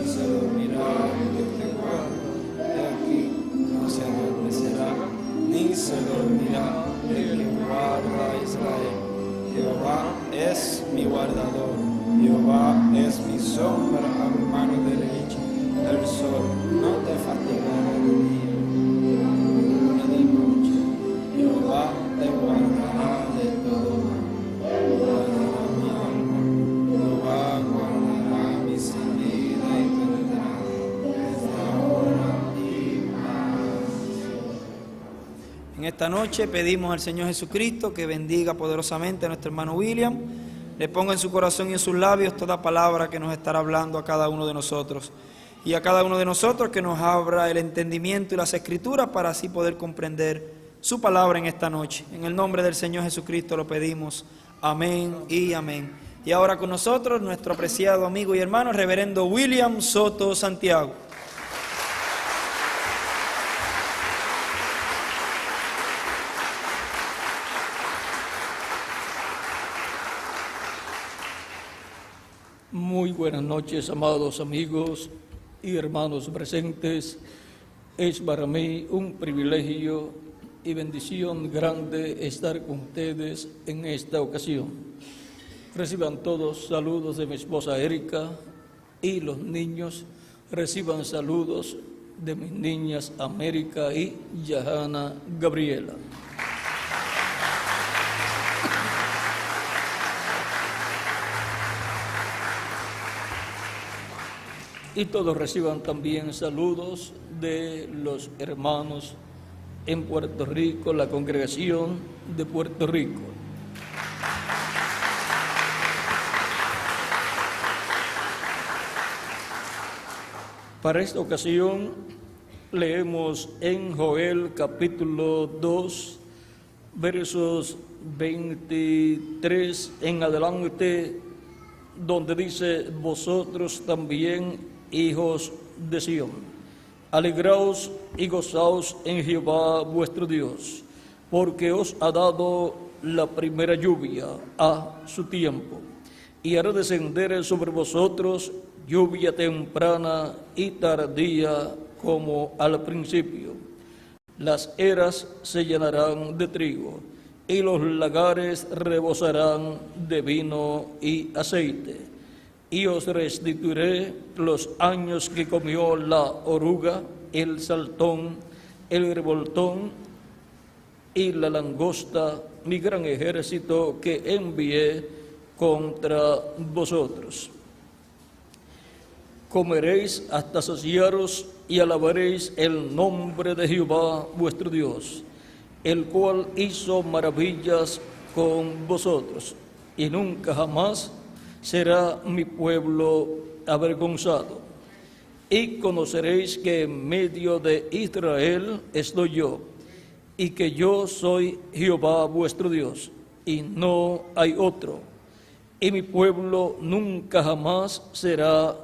ni se dormirá el que te guarda. De aquí no se adormecerá, ni se dormirá el que guarda a Israel. Jehová es mi guardador, Jehová es mi sombra a mi mano derecha. El sol no te fatigará de día, ni de noche. Jehová te guardará de todo mal. Guardará mi alma, Jehová guardará mi salida y mi entrada, desde ahora y más. En esta noche pedimos al Señor Jesucristo que bendiga poderosamente a nuestro hermano William, le ponga en su corazón y en sus labios toda palabra que nos estará hablando a cada uno de nosotros, y a cada uno de nosotros que nos abra el entendimiento y las escrituras para así poder comprender su palabra en esta noche. En el nombre del Señor Jesucristo lo pedimos. Amén y amén. Y ahora con nosotros nuestro apreciado amigo y hermano reverendo William Soto Santiago. Muy buenas noches, amados amigos y hermanos presentes. Es para mí un privilegio y bendición grande estar con ustedes en esta ocasión. Reciban todos saludos de mi esposa Erika, y los niños reciban saludos de mis niñas América y Yahana Gabriela. Y todos reciban también saludos de los hermanos en Puerto Rico, la congregación de Puerto Rico. Para esta ocasión leemos en Joel capítulo 2, versos 23 en adelante, donde dice: vosotros también, hijos de Sión, alegraos y gozaos en Jehová vuestro Dios, porque os ha dado la primera lluvia a su tiempo, y hará descender sobre vosotros lluvia temprana y tardía como al principio. Las eras se llenarán de trigo, y los lagares rebosarán de vino y aceite. Y os restituiré los años que comió la oruga, el saltón, el revoltón y la langosta, mi gran ejército que envié contra vosotros. Comeréis hasta saciaros y alabaréis el nombre de Jehová vuestro Dios, el cual hizo maravillas con vosotros, y nunca jamás será mi pueblo avergonzado. Y conoceréis que en medio de Israel estoy yo, y que yo soy Jehová vuestro Dios, y no hay otro. Y mi pueblo nunca jamás será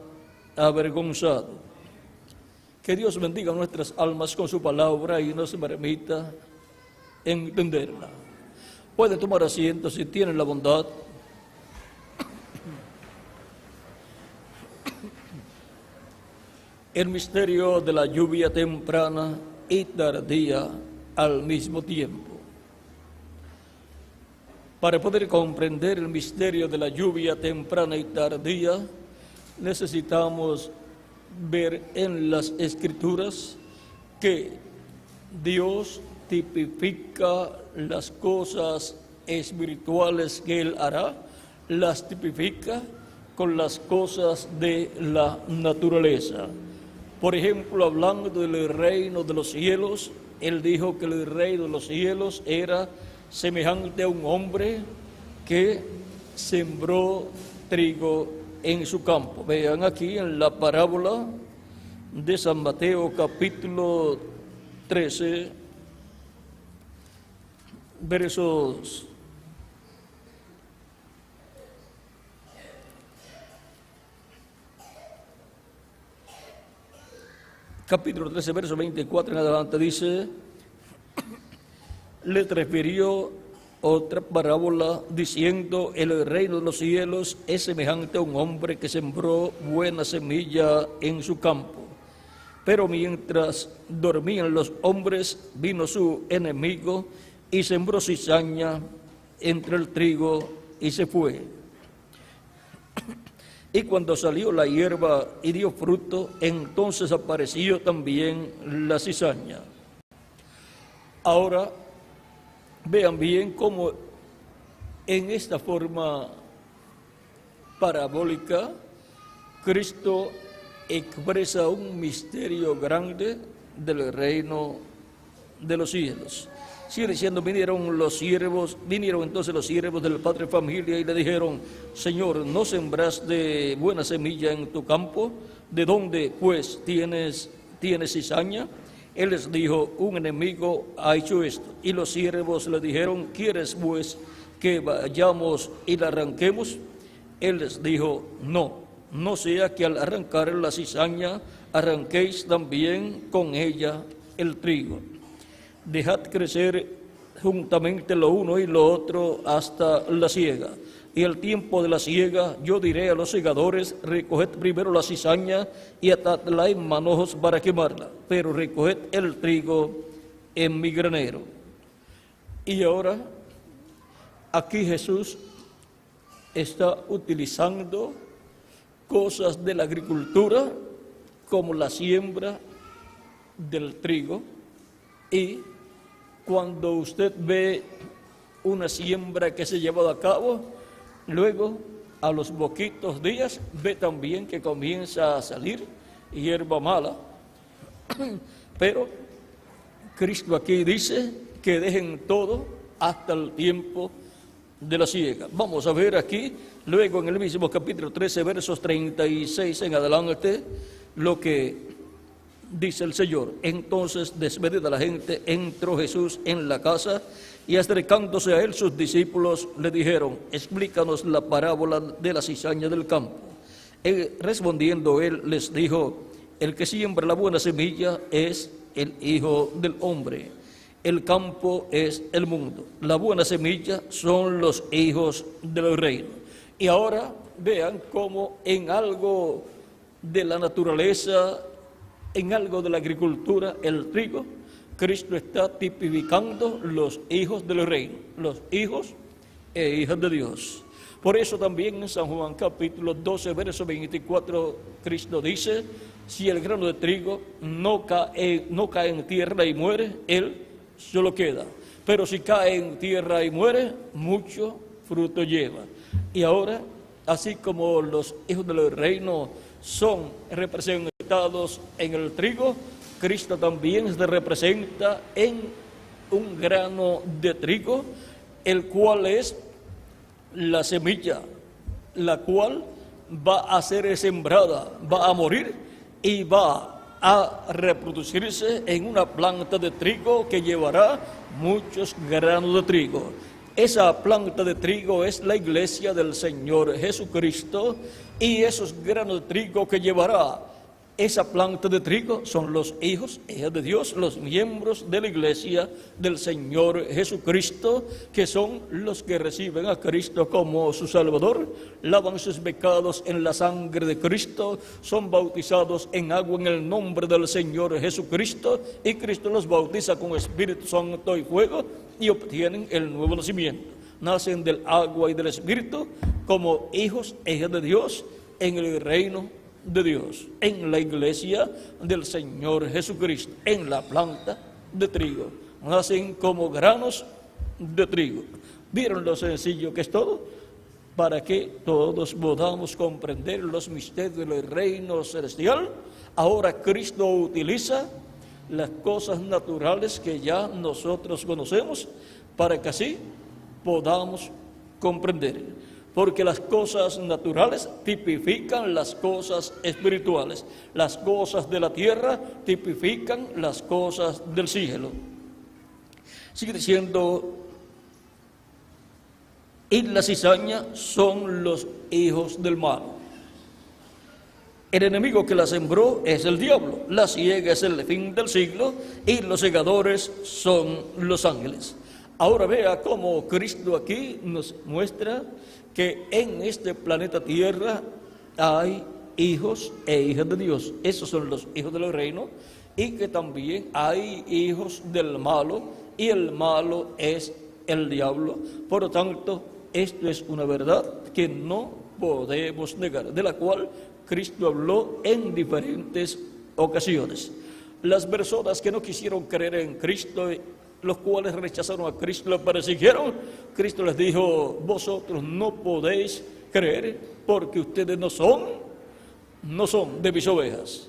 avergonzado. Que Dios bendiga nuestras almas con su palabra y nos permita entenderla. Pueden tomar asiento si tienen la bondad. El misterio de la lluvia temprana y tardía al mismo tiempo. Para poder comprender el misterio de la lluvia temprana y tardía, necesitamos ver en las Escrituras que Dios tipifica las cosas espirituales que Él hará, las tipifica con las cosas de la naturaleza. Por ejemplo, hablando del reino de los cielos, Él dijo que el reino de los cielos era semejante a un hombre que sembró trigo en su campo. Vean aquí en la parábola de San Mateo capítulo 13, versos capítulo 13, verso 24 en adelante, dice: le refirió Otra parábola diciendo: el reino de los cielos es semejante a un hombre que sembró buena semilla en su campo. Pero mientras dormían los hombres, vino su enemigo y sembró cizaña entre el trigo y se fue. Y cuando salió la hierba y dio fruto, entonces apareció también la cizaña. Ahora, vean bien cómo en esta forma parabólica Cristo expresa un misterio grande del reino de los cielos. Sigue diciendo: vinieron entonces los siervos del padre de familia y le dijeron: Señor, ¿no sembraste buena semilla en tu campo? ¿De dónde pues tienes cizaña? Él les dijo: un enemigo ha hecho esto. Y los siervos le dijeron: ¿quieres pues que vayamos y la arranquemos? Él les dijo: no sea que al arrancar la cizaña arranquéis también con ella el trigo. Dejad crecer juntamente lo uno y lo otro hasta la siega. Y al tiempo de la siega yo diré a los segadores: recoged primero la cizaña y atadla en manojos para quemarla, pero recoged el trigo en mi granero. Y ahora, aquí Jesús está utilizando cosas de la agricultura como la siembra del trigo. Y cuando usted ve una siembra que se ha llevado a cabo, luego a los poquitos días ve también que comienza a salir hierba mala. Pero Cristo aquí dice que dejen todo hasta el tiempo de la siega. Vamos a ver aquí, luego en el mismo capítulo 13, versos 36 en adelante, lo que dice el Señor. Entonces, despedida la gente, entró Jesús en la casa y acercándose a él sus discípulos le dijeron: explícanos la parábola de la cizaña del campo. Respondiendo él les dijo: el que siembra la buena semilla es el Hijo del Hombre. El campo es el mundo. La buena semilla son los hijos del reino. Y ahora vean cómo en algo de la naturaleza, en algo de la agricultura, el trigo, Cristo está tipificando los hijos del reino, los hijos e hijas de Dios. Por eso también en San Juan capítulo 12, verso 24, Cristo dice: si el grano de trigo no cae en tierra y muere, él solo queda. Pero si cae en tierra y muere, mucho fruto lleva. Y ahora, así como los hijos del reino son representados en el trigo, Cristo también se representa en un grano de trigo, el cual es la semilla, la cual va a ser sembrada, va a morir y va a reproducirse en una planta de trigo que llevará muchos granos de trigo. Esa planta de trigo es la iglesia del Señor Jesucristo, y esos granos de trigo que llevará esa planta de trigo son los hijos e hijas de Dios, los miembros de la iglesia del Señor Jesucristo, que son los que reciben a Cristo como su Salvador, lavan sus pecados en la sangre de Cristo, son bautizados en agua en el nombre del Señor Jesucristo, y Cristo los bautiza con Espíritu Santo y fuego, y obtienen el nuevo nacimiento. Nacen del agua y del Espíritu como hijos e hijas de Dios en el reino de Dios, en la iglesia del Señor Jesucristo, en la planta de trigo. Nacen como granos de trigo. ¿Vieron lo sencillo que es todo? Para que todos podamos comprender los misterios del reino celestial, ahora Cristo utiliza las cosas naturales que ya nosotros conocemos para que así podamos comprender. Porque las cosas naturales tipifican las cosas espirituales. Las cosas de la tierra tipifican las cosas del cielo. Sigue diciendo: y la cizaña son los hijos del mal. El enemigo que la sembró es el diablo, la siega es el fin del siglo, y los segadores son los ángeles. Ahora vea cómo Cristo aquí nos muestra que en este planeta Tierra hay hijos e hijas de Dios. Esos son los hijos del reino, y que también hay hijos del malo, y el malo es el diablo. Por lo tanto, esto es una verdad que no podemos negar, de la cual Cristo habló en diferentes ocasiones. Las personas que no quisieron creer en Cristo, los cuales rechazaron a Cristo, lo persiguieron, Cristo les dijo: vosotros no podéis creer porque ustedes no son de mis ovejas,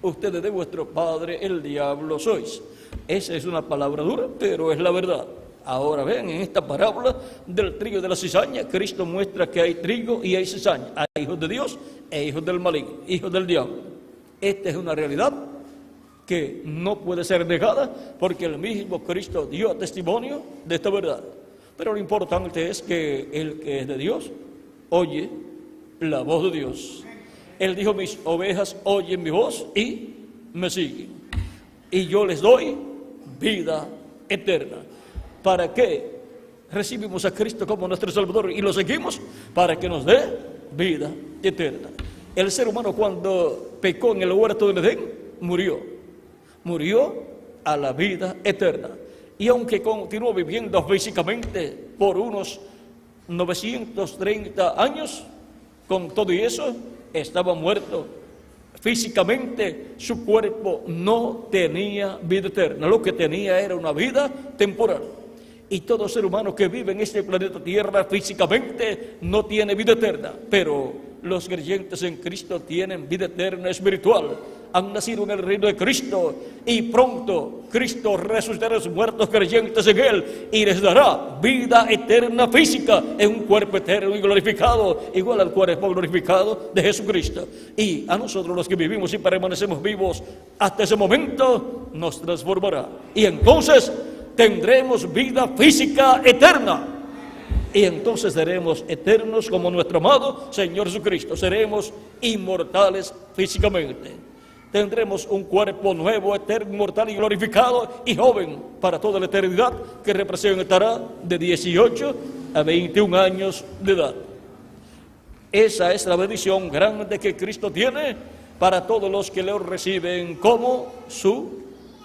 ustedes de vuestro padre el diablo sois. Esa es una palabra dura, pero es la verdad. Ahora vean, en esta parábola del trigo y de la cizaña, Cristo muestra que hay trigo y hay cizaña, hay hijos de Dios e hijos del maligno, hijos del diablo. Esta es una realidad que no puede ser negada, porque el mismo Cristo dio testimonio de esta verdad. Pero lo importante es que el que es de Dios oye la voz de Dios. Él dijo: mis ovejas oyen mi voz y me siguen, y yo les doy vida eterna. ¿Para qué recibimos a Cristo como nuestro Salvador y lo seguimos? Para que nos dé vida eterna. El ser humano, cuando pecó en el huerto del Edén, murió a la vida eterna. Y aunque continuó viviendo físicamente por unos 930 años, con todo y eso, estaba muerto. Físicamente su cuerpo no tenía vida eterna, lo que tenía era una vida temporal. Y todo ser humano que vive en este planeta Tierra físicamente no tiene vida eterna, pero los creyentes en Cristo tienen vida eterna espiritual. Han nacido en el reino de Cristo, y pronto Cristo resucitará a los muertos creyentes en Él y les dará vida eterna física en un cuerpo eterno y glorificado, igual al cuerpo glorificado de Jesucristo. Y a nosotros, los que vivimos y permanecemos vivos hasta ese momento, nos transformará, y entonces tendremos vida física eterna. Y entonces seremos eternos como nuestro amado Señor Jesucristo. Seremos inmortales físicamente. Tendremos un cuerpo nuevo, eterno, inmortal y glorificado y joven para toda la eternidad, que representará de 18 a 21 años de edad. Esa es la bendición grande que Cristo tiene para todos los que lo reciben como su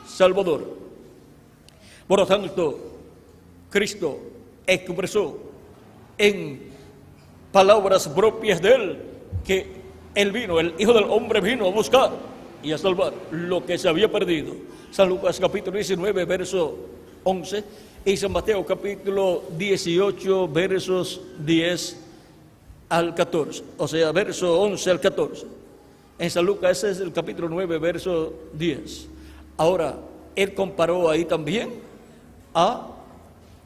Salvador. Por lo tanto, Cristo expresó en palabras propias de Él que Él vino, el Hijo del Hombre vino a buscar y a salvar lo que se había perdido. San Lucas capítulo 19, verso 11, y San Mateo capítulo 18, versos 10 al 14, o sea, verso 11 al 14. En San Lucas ese es el capítulo 9, verso 10. Ahora, Él comparó ahí también a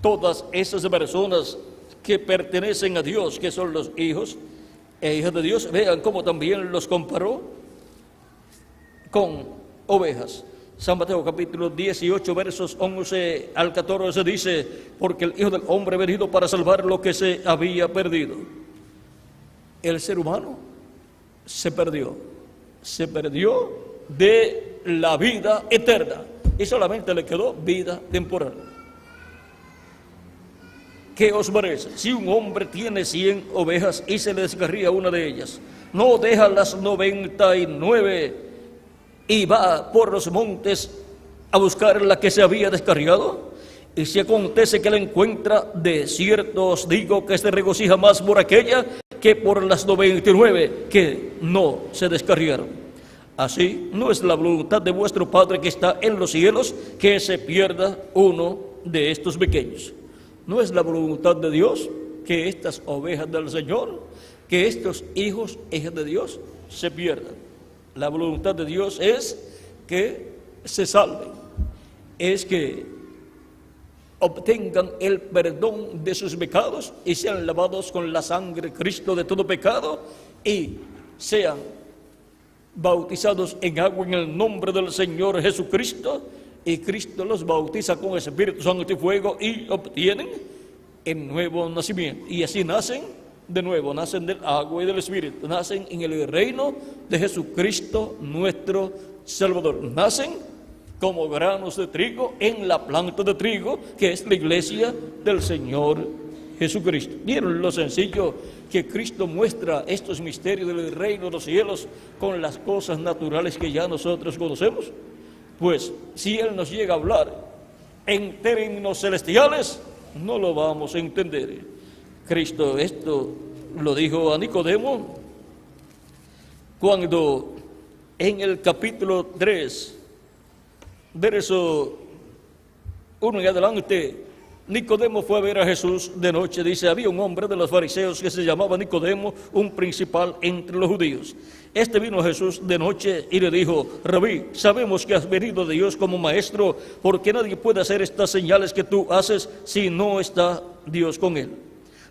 todas esas personas que pertenecen a Dios, que son los hijos e hijas de Dios. Vean cómo también los comparó con ovejas. San Mateo capítulo 18, versos 11 al 14 dice: porque el Hijo del Hombre ha venido para salvar lo que se había perdido. El ser humano se perdió de la vida eterna, y solamente le quedó vida temporal. ¿Qué os parece? Si un hombre tiene 100 ovejas y se le descarría una de ellas, ¿no deja las 99 y va por los montes a buscar la que se había descarriado? Y si acontece que la encuentra, de cierto os digo que se regocija más por aquella que por las 99 que no se descarriaron. Así no es la voluntad de vuestro Padre que está en los cielos que se pierda uno de estos pequeños. No es la voluntad de Dios que estas ovejas del Señor, que estos hijos e hijas de Dios se pierdan. La voluntad de Dios es que se salven, es que obtengan el perdón de sus pecados y sean lavados con la sangre de Cristo de todo pecado y sean bautizados en agua en el nombre del Señor Jesucristo, y Cristo los bautiza con Espíritu Santo y fuego y obtienen el nuevo nacimiento. Y así nacen de nuevo, nacen del agua y del Espíritu, nacen en el reino de Jesucristo nuestro Salvador, nacen como granos de trigo en la planta de trigo, que es la iglesia del Señor Jesucristo. ¿Vieron lo sencillo que Cristo muestra estos misterios del reino de los cielos con las cosas naturales que ya nosotros conocemos? Pues si Él nos llega a hablar en términos celestiales, no lo vamos a entender. Cristo esto lo dijo a Nicodemo cuando en el capítulo 3, verso 1 en adelante, Nicodemo fue a ver a Jesús de noche. Dice, había un hombre de los fariseos que se llamaba Nicodemo, un principal entre los judíos. Este vino a Jesús de noche y le dijo, Rabí, sabemos que has venido de Dios como maestro, porque nadie puede hacer estas señales que tú haces si no está Dios con él.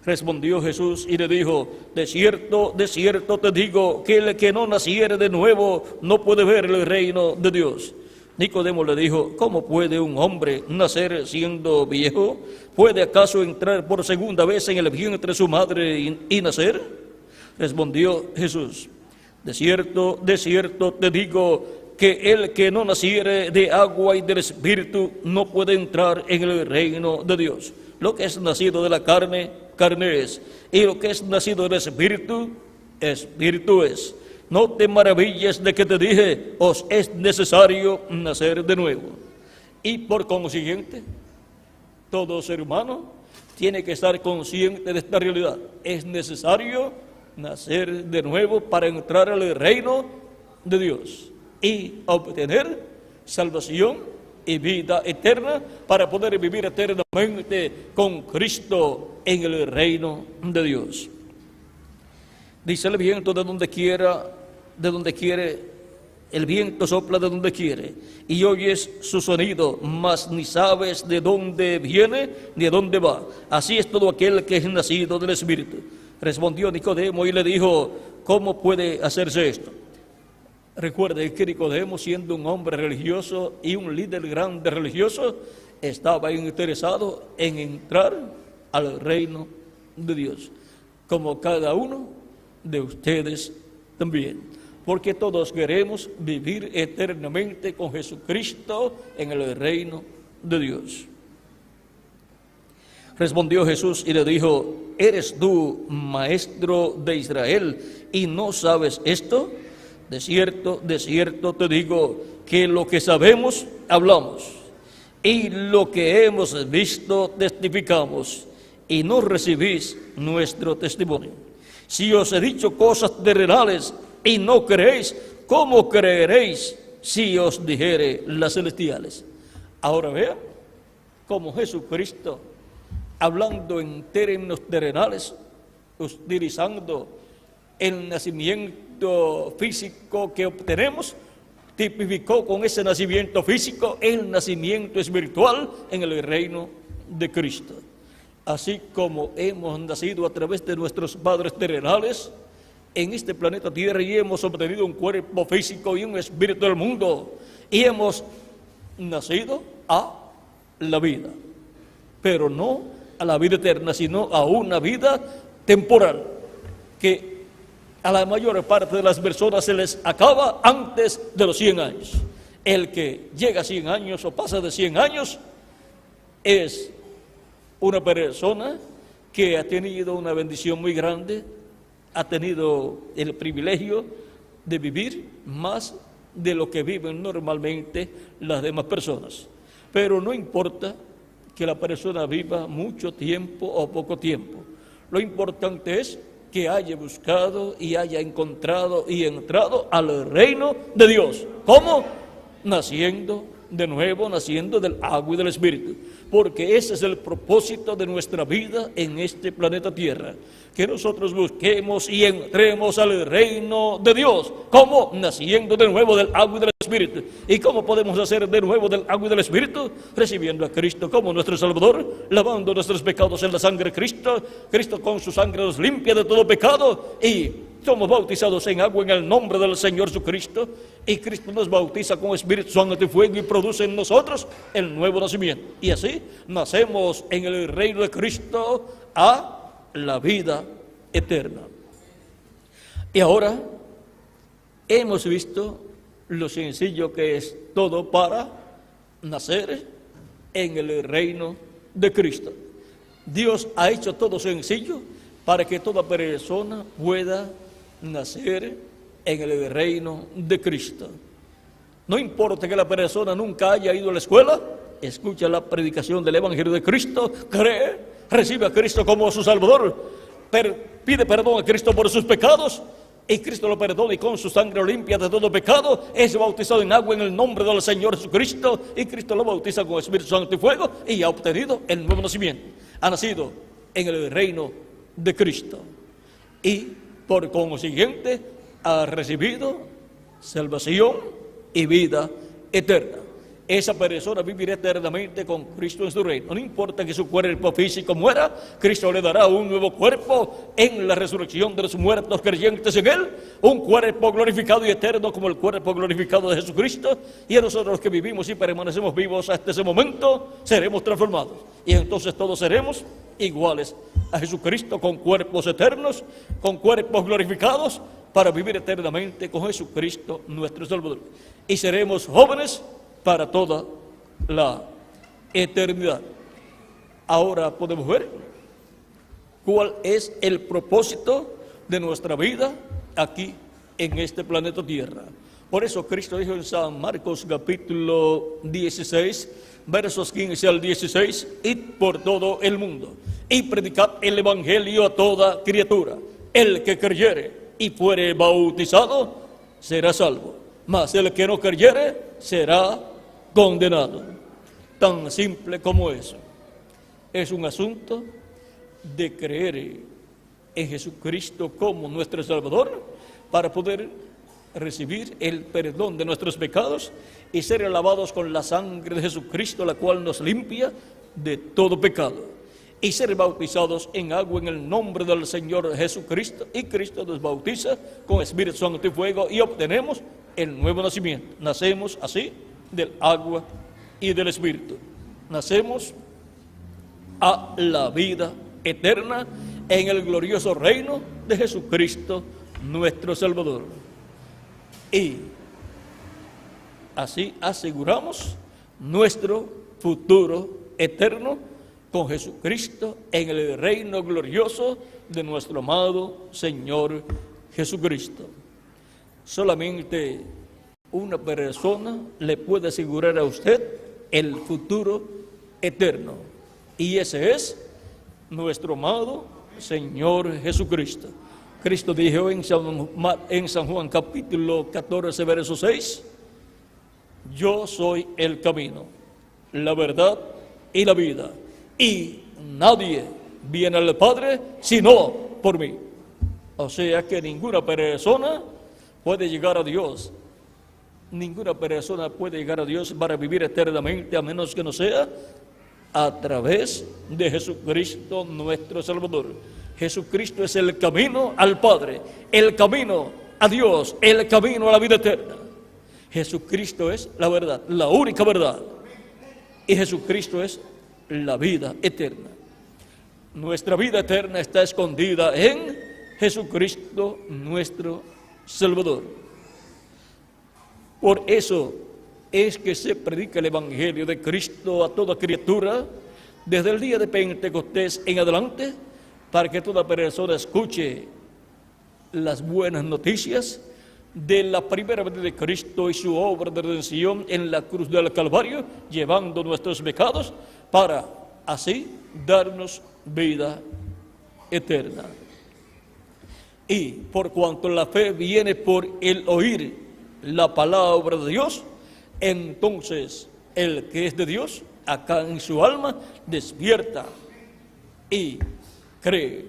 Respondió Jesús y le dijo, de cierto te digo, que el que no naciere de nuevo no puede ver el reino de Dios. Nicodemo le dijo, ¿cómo puede un hombre nacer siendo viejo? ¿Puede acaso entrar por segunda vez en el vientre de su madre y nacer? Respondió Jesús, de cierto te digo, que el que no naciere de agua y del Espíritu no puede entrar en el reino de Dios. Lo que es nacido de la carne, carne es, y lo que es nacido del Espíritu, Espíritu es. No te maravilles de que te dije, os es necesario nacer de nuevo. Y por consiguiente, todo ser humano tiene que estar consciente de esta realidad. Es necesario nacer de nuevo para entrar al reino de Dios y obtener salvación y vida eterna, para poder vivir eternamente con Cristo en el reino de Dios. Dice el viento de donde quiere, el viento sopla de donde quiere, y oyes su sonido, mas ni sabes de dónde viene ni de dónde va. Así es todo aquel que es nacido del Espíritu. Respondió Nicodemo y le dijo, ¿cómo puede hacerse esto? Recuerde que Nicodemo, siendo un hombre religioso y un líder grande religioso, estaba interesado en entrar al reino de Dios, como cada uno de ustedes también, porque todos queremos vivir eternamente con Jesucristo en el reino de Dios. Respondió Jesús y le dijo, ¿eres tú maestro de Israel y no sabes esto? De cierto te digo, que lo que sabemos, hablamos, y lo que hemos visto, testificamos, y no recibís nuestro testimonio. Si os he dicho cosas terrenales y no creéis, ¿cómo creeréis si os dijere las celestiales? Ahora vean cómo Jesucristo, hablando en términos terrenales, utilizando el nacimiento físico que obtenemos, tipificó con ese nacimiento físico el nacimiento espiritual en el reino de Cristo. Así como hemos nacido a través de nuestros padres terrenales en este planeta Tierra y hemos obtenido un cuerpo físico y un espíritu del mundo, y hemos nacido a la vida, pero no a la vida eterna, sino a una vida temporal, que a la mayor parte de las personas se les acaba antes de los 100 años. El que llega a 100 años o pasa de 100 años es una persona que ha tenido una bendición muy grande, ha tenido el privilegio de vivir más de lo que viven normalmente las demás personas. Pero no importa que la persona viva mucho tiempo o poco tiempo. Lo importante es que haya buscado y haya encontrado y entrado al reino de Dios. ¿Cómo? Naciendo de nuevo, naciendo del agua y del Espíritu. Porque ese es el propósito de nuestra vida en este planeta Tierra. Que nosotros busquemos y entremos al reino de Dios. ¿Cómo? Naciendo de nuevo del agua y del Espíritu. ¿Y cómo podemos hacer de nuevo del agua y del Espíritu? Recibiendo a Cristo como nuestro Salvador, lavando nuestros pecados en la sangre de Cristo. Cristo con su sangre nos limpia de todo pecado y somos bautizados en agua en el nombre del Señor Jesucristo, y Cristo nos bautiza con Espíritu Santo y fuego y produce en nosotros el nuevo nacimiento. Y así nacemos en el reino de Cristo a la vida eterna. Y ahora hemos visto lo sencillo que es todo para nacer en el reino de Cristo. Dios ha hecho todo sencillo para que toda persona pueda nacer en el reino de Cristo. No importa que la persona nunca haya ido a la escuela, escucha la predicación del Evangelio de Cristo, cree, recibe a Cristo como su Salvador, pide perdón a Cristo por sus pecados, y Cristo lo perdona y con su sangre lo limpia de todo pecado, es bautizado en agua en el nombre del Señor Jesucristo, y Cristo lo bautiza con Espíritu Santo y fuego, y ha obtenido el nuevo nacimiento. Ha nacido en el reino de Cristo, y por consiguiente ha recibido salvación y vida eterna. Esa persona vivirá eternamente con Cristo en su reino. No importa que su cuerpo físico muera, Cristo le dará un nuevo cuerpo en la resurrección de los muertos creyentes en Él, un cuerpo glorificado y eterno como el cuerpo glorificado de Jesucristo, y a nosotros los que vivimos y permanecemos vivos hasta ese momento, seremos transformados, y entonces todos seremos iguales a Jesucristo, con cuerpos eternos, con cuerpos glorificados, para vivir eternamente con Jesucristo nuestro Salvador, y seremos jóvenes para toda la eternidad. Ahora podemos ver cuál es el propósito de nuestra vida aquí en este planeta Tierra. Por eso Cristo dijo en San Marcos capítulo 16, versos 15 al 16, id por todo el mundo y predicad el Evangelio a toda criatura. El que creyere y fuere bautizado será salvo, mas el que no creyere será condenado. Tan simple como eso. Es un asunto de creer en Jesucristo como nuestro Salvador para poder recibir el perdón de nuestros pecados y ser lavados con la sangre de Jesucristo, la cual nos limpia de todo pecado, y ser bautizados en agua en el nombre del Señor Jesucristo, y Cristo nos bautiza con Espíritu Santo y fuego, y obtenemos el nuevo nacimiento. Nacemos así del agua y del Espíritu. Nacemos a la vida eterna en el glorioso reino de Jesucristo nuestro Salvador. Y así aseguramos nuestro futuro eterno con Jesucristo en el reino glorioso de nuestro amado Señor Jesucristo. Solamente una persona le puede asegurar a usted el futuro eterno, y ese es nuestro amado Señor Jesucristo. Cristo dijo en San Juan capítulo 14, verso 6, yo soy el camino, la verdad y la vida, y nadie viene al Padre sino por mí. O sea que ninguna persona puede llegar a Dios. Ninguna persona puede llegar a Dios para vivir eternamente, a menos que no sea a través de Jesucristo nuestro Salvador. Jesucristo es el camino al Padre, el camino a Dios, el camino a la vida eterna. Jesucristo es la verdad, la única verdad, y Jesucristo es la vida eterna. Nuestra vida eterna está escondida en Jesucristo nuestro Salvador. Por eso es que se predica el Evangelio de Cristo a toda criatura desde el día de Pentecostés en adelante, para que toda persona escuche las buenas noticias de la primera venida de Cristo y su obra de redención en la cruz del Calvario, llevando nuestros pecados para así darnos vida eterna. Y por cuanto la fe viene por el oír la palabra de Dios, entonces el que es de Dios, acá en su alma, despierta y cree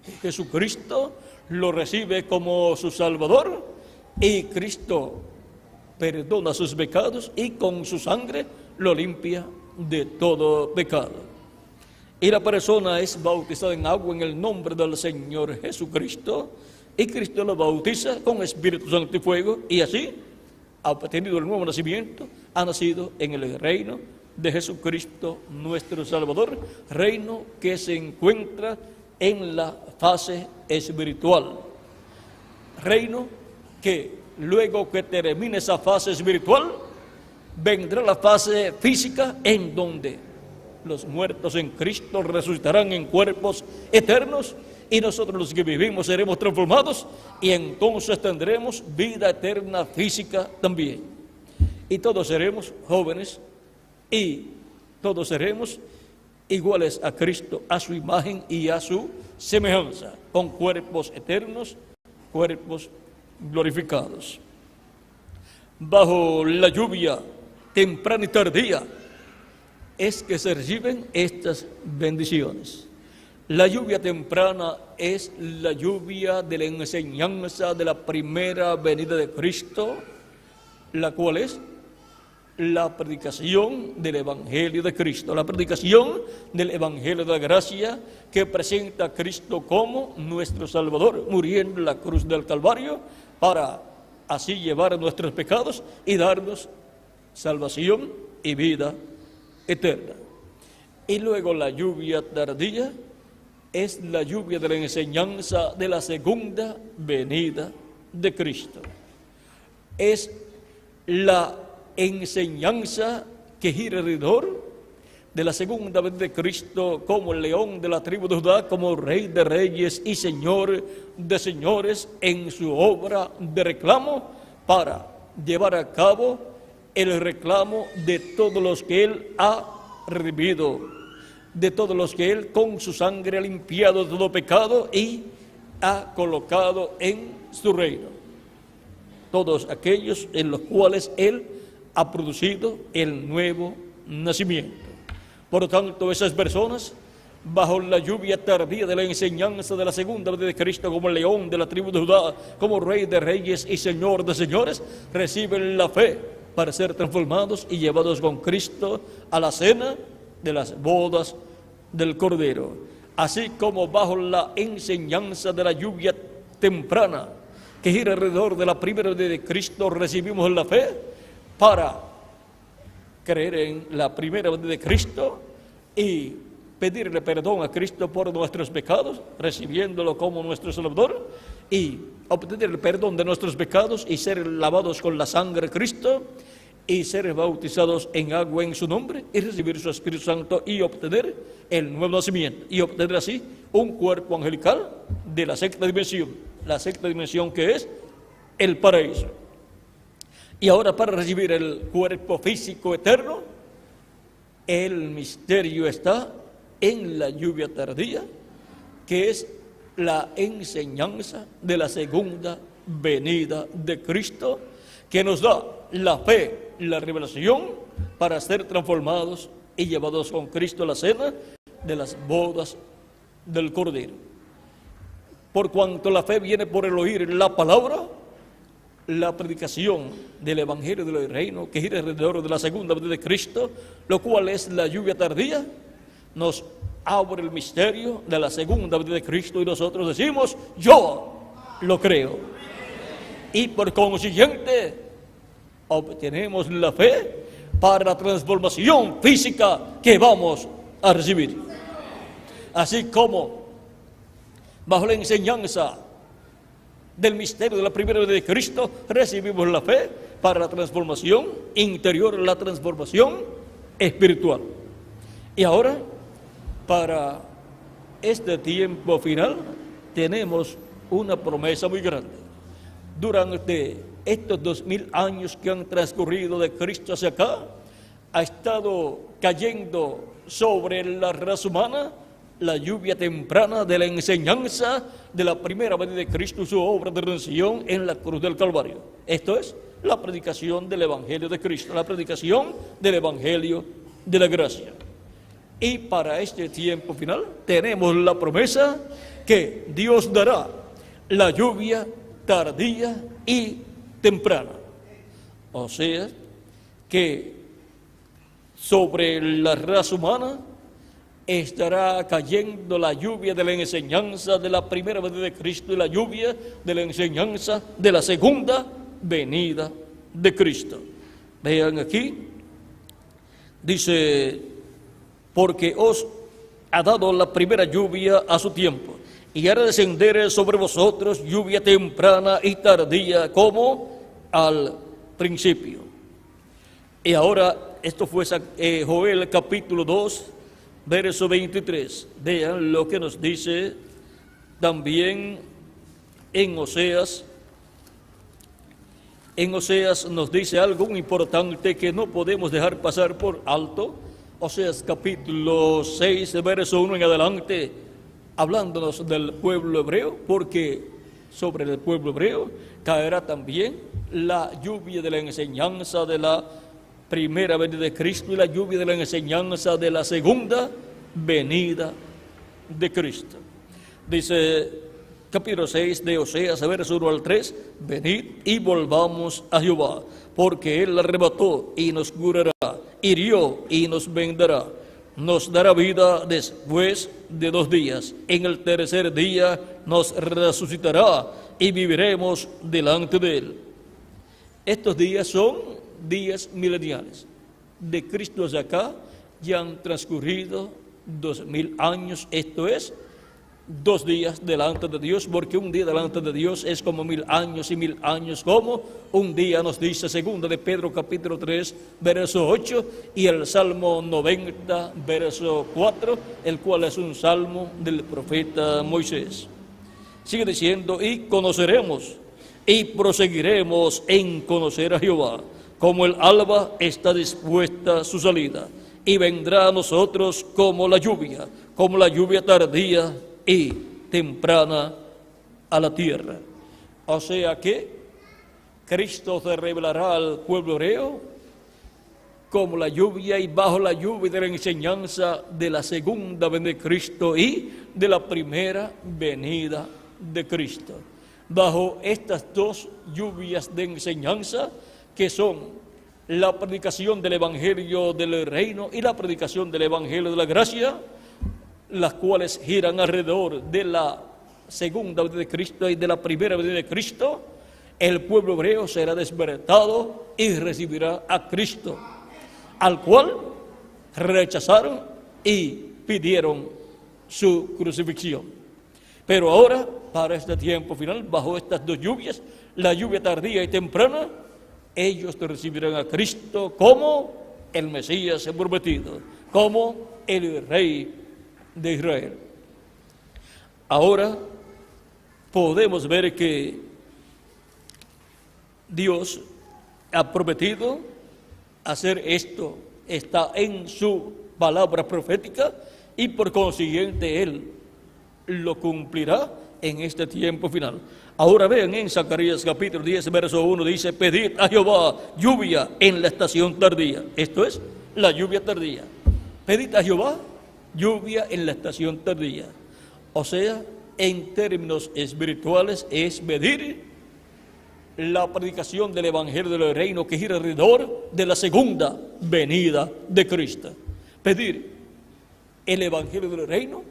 que Jesucristo lo recibe como su Salvador, y Cristo perdona sus pecados y con su sangre lo limpia de todo pecado. Y la persona es bautizada en agua en el nombre del Señor Jesucristo, y Cristo lo bautiza con Espíritu Santo y fuego, y así ha obtenido el nuevo nacimiento, ha nacido en el reino de Jesucristo nuestro Salvador, reino que se encuentra en la fase espiritual, reino que luego que termine esa fase espiritual vendrá la fase física en donde los muertos en Cristo resucitarán en cuerpos eternos y nosotros los que vivimos seremos transformados y entonces tendremos vida eterna física también. Y todos seremos jóvenes y todos seremos iguales a Cristo, a su imagen y a su semejanza, con cuerpos eternos, cuerpos glorificados. Bajo la lluvia temprana y tardía es que se reciben estas bendiciones. La lluvia temprana es la lluvia de la enseñanza de la primera venida de Cristo, la cual es la predicación del Evangelio de Cristo, la predicación del Evangelio de la gracia que presenta a Cristo como nuestro Salvador, muriendo en la cruz del Calvario para así llevar nuestros pecados y darnos salvación y vida eterna. Y luego la lluvia tardía es la lluvia de la enseñanza de la segunda venida de Cristo. Es la enseñanza que gira alrededor de la segunda venida de Cristo como el león de la tribu de Judá, como rey de reyes y señor de señores en su obra de reclamo para llevar a cabo el reclamo de todos los que Él ha redimido, de todos los que Él con su sangre ha limpiado de todo pecado y ha colocado en su reino. Todos aquellos en los cuales Él ha producido el nuevo nacimiento. Por lo tanto, esas personas, bajo la lluvia tardía de la enseñanza de la segunda venida de Cristo, como el león de la tribu de Judá, como rey de reyes y señor de señores, reciben la fe para ser transformados y llevados con Cristo a la cena de las bodas del Cordero. Así como bajo la enseñanza de la lluvia temprana que gira alrededor de la primera venida de Cristo, recibimos la fe para creer en la primera venida de Cristo y pedirle perdón a Cristo por nuestros pecados, recibiéndolo como nuestro Salvador, y obtener el perdón de nuestros pecados y ser lavados con la sangre de Cristo y ser bautizados en agua en su nombre y recibir su Espíritu Santo y obtener el nuevo nacimiento y obtener así un cuerpo angelical de la sexta dimensión que es el paraíso. Y ahora, para recibir el cuerpo físico eterno, el misterio está en la lluvia tardía, que es la enseñanza de la segunda venida de Cristo, que nos da la fe, la revelación para ser transformados y llevados con Cristo a la cena de las bodas del Cordero. Por cuanto la fe viene por el oír la palabra, la predicación del Evangelio del Reino que gira alrededor de la segunda venida de Cristo, lo cual es la lluvia tardía, nos abre el misterio de la segunda venida de Cristo y nosotros decimos: yo lo creo. Y por consiguiente obtenemos la fe para la transformación física que vamos a recibir. Así como bajo la enseñanza del misterio de la primera venida de Cristo recibimos la fe para la transformación interior, la transformación espiritual. Y ahora, para este tiempo final, tenemos una promesa muy grande. Durante estos 2000 años que han transcurrido de Cristo hacia acá, ha estado cayendo sobre la raza humana la lluvia temprana de la enseñanza de la primera venida de Cristo y su obra de redención en la cruz del Calvario. Esto es la predicación del Evangelio de Cristo, la predicación del Evangelio de la gracia. Y para este tiempo final tenemos la promesa que Dios dará la lluvia tardía y temprana. O sea, que sobre la raza humana estará cayendo la lluvia de la enseñanza de la primera venida de Cristo y la lluvia de la enseñanza de la segunda venida de Cristo. Vean aquí, dice: porque os ha dado la primera lluvia a su tiempo, y hará descender sobre vosotros lluvia temprana y tardía como al principio. Y ahora, esto fue Joel capítulo 2, verso 23. Vean lo que nos dice también en Oseas. En Oseas nos dice algo muy importante que no podemos dejar pasar por alto. Oseas capítulo 6, verso 1 en adelante, hablándonos del pueblo hebreo, porque sobre el pueblo hebreo caerá también la lluvia de la enseñanza de la primera venida de Cristo y la lluvia de la enseñanza de la segunda venida de Cristo. Dice capítulo 6 de Oseas, verso 1 al 3, venid y volvamos a Jehová, porque Él arrebató y nos curará, hirió y nos vendará, nos dará vida después de 2 días, en el tercer día nos resucitará y viviremos delante de Él. Estos días son días mileniales. De Cristo hacia acá ya han transcurrido 2000 años, esto es 2 días delante de Dios, porque un día delante de Dios es como 1000 años y 1000 años como un día, nos dice segunda de Pedro capítulo 3 verso 8 y el Salmo 90 verso 4, el cual es un salmo del profeta Moisés. Sigue diciendo, y conoceremos y proseguiremos en conocer a Jehová, como el alba está dispuesta su salida, y vendrá a nosotros como la lluvia tardía y temprana a la tierra. O sea que Cristo se revelará al pueblo hebreo como la lluvia y bajo la lluvia de la enseñanza de la segunda venida de Cristo y de la primera venida de Cristo. Bajo estas 2 lluvias de enseñanza que son la predicación del Evangelio del Reino y la predicación del Evangelio de la Gracia, las cuales giran alrededor de la segunda venida de Cristo y de la primera venida de Cristo, el pueblo hebreo será despertado y recibirá a Cristo, al cual rechazaron y pidieron su crucifixión. Pero ahora, para este tiempo final, bajo estas 2 lluvias, la lluvia tardía y temprana, ellos recibirán a Cristo como el Mesías prometido, como el Rey de Israel. Ahora podemos ver que Dios ha prometido hacer esto, está en su palabra profética y por consiguiente Él lo cumplirá en este tiempo final. Ahora vean en Zacarías capítulo 10 verso 1 dice, pedid a Jehová lluvia en la estación tardía. Esto es la lluvia tardía. Pedid a Jehová lluvia en la estación tardía. O sea, en términos espirituales es pedir la predicación del Evangelio del Reino que gira alrededor de la segunda venida de Cristo. Pedir el Evangelio del Reino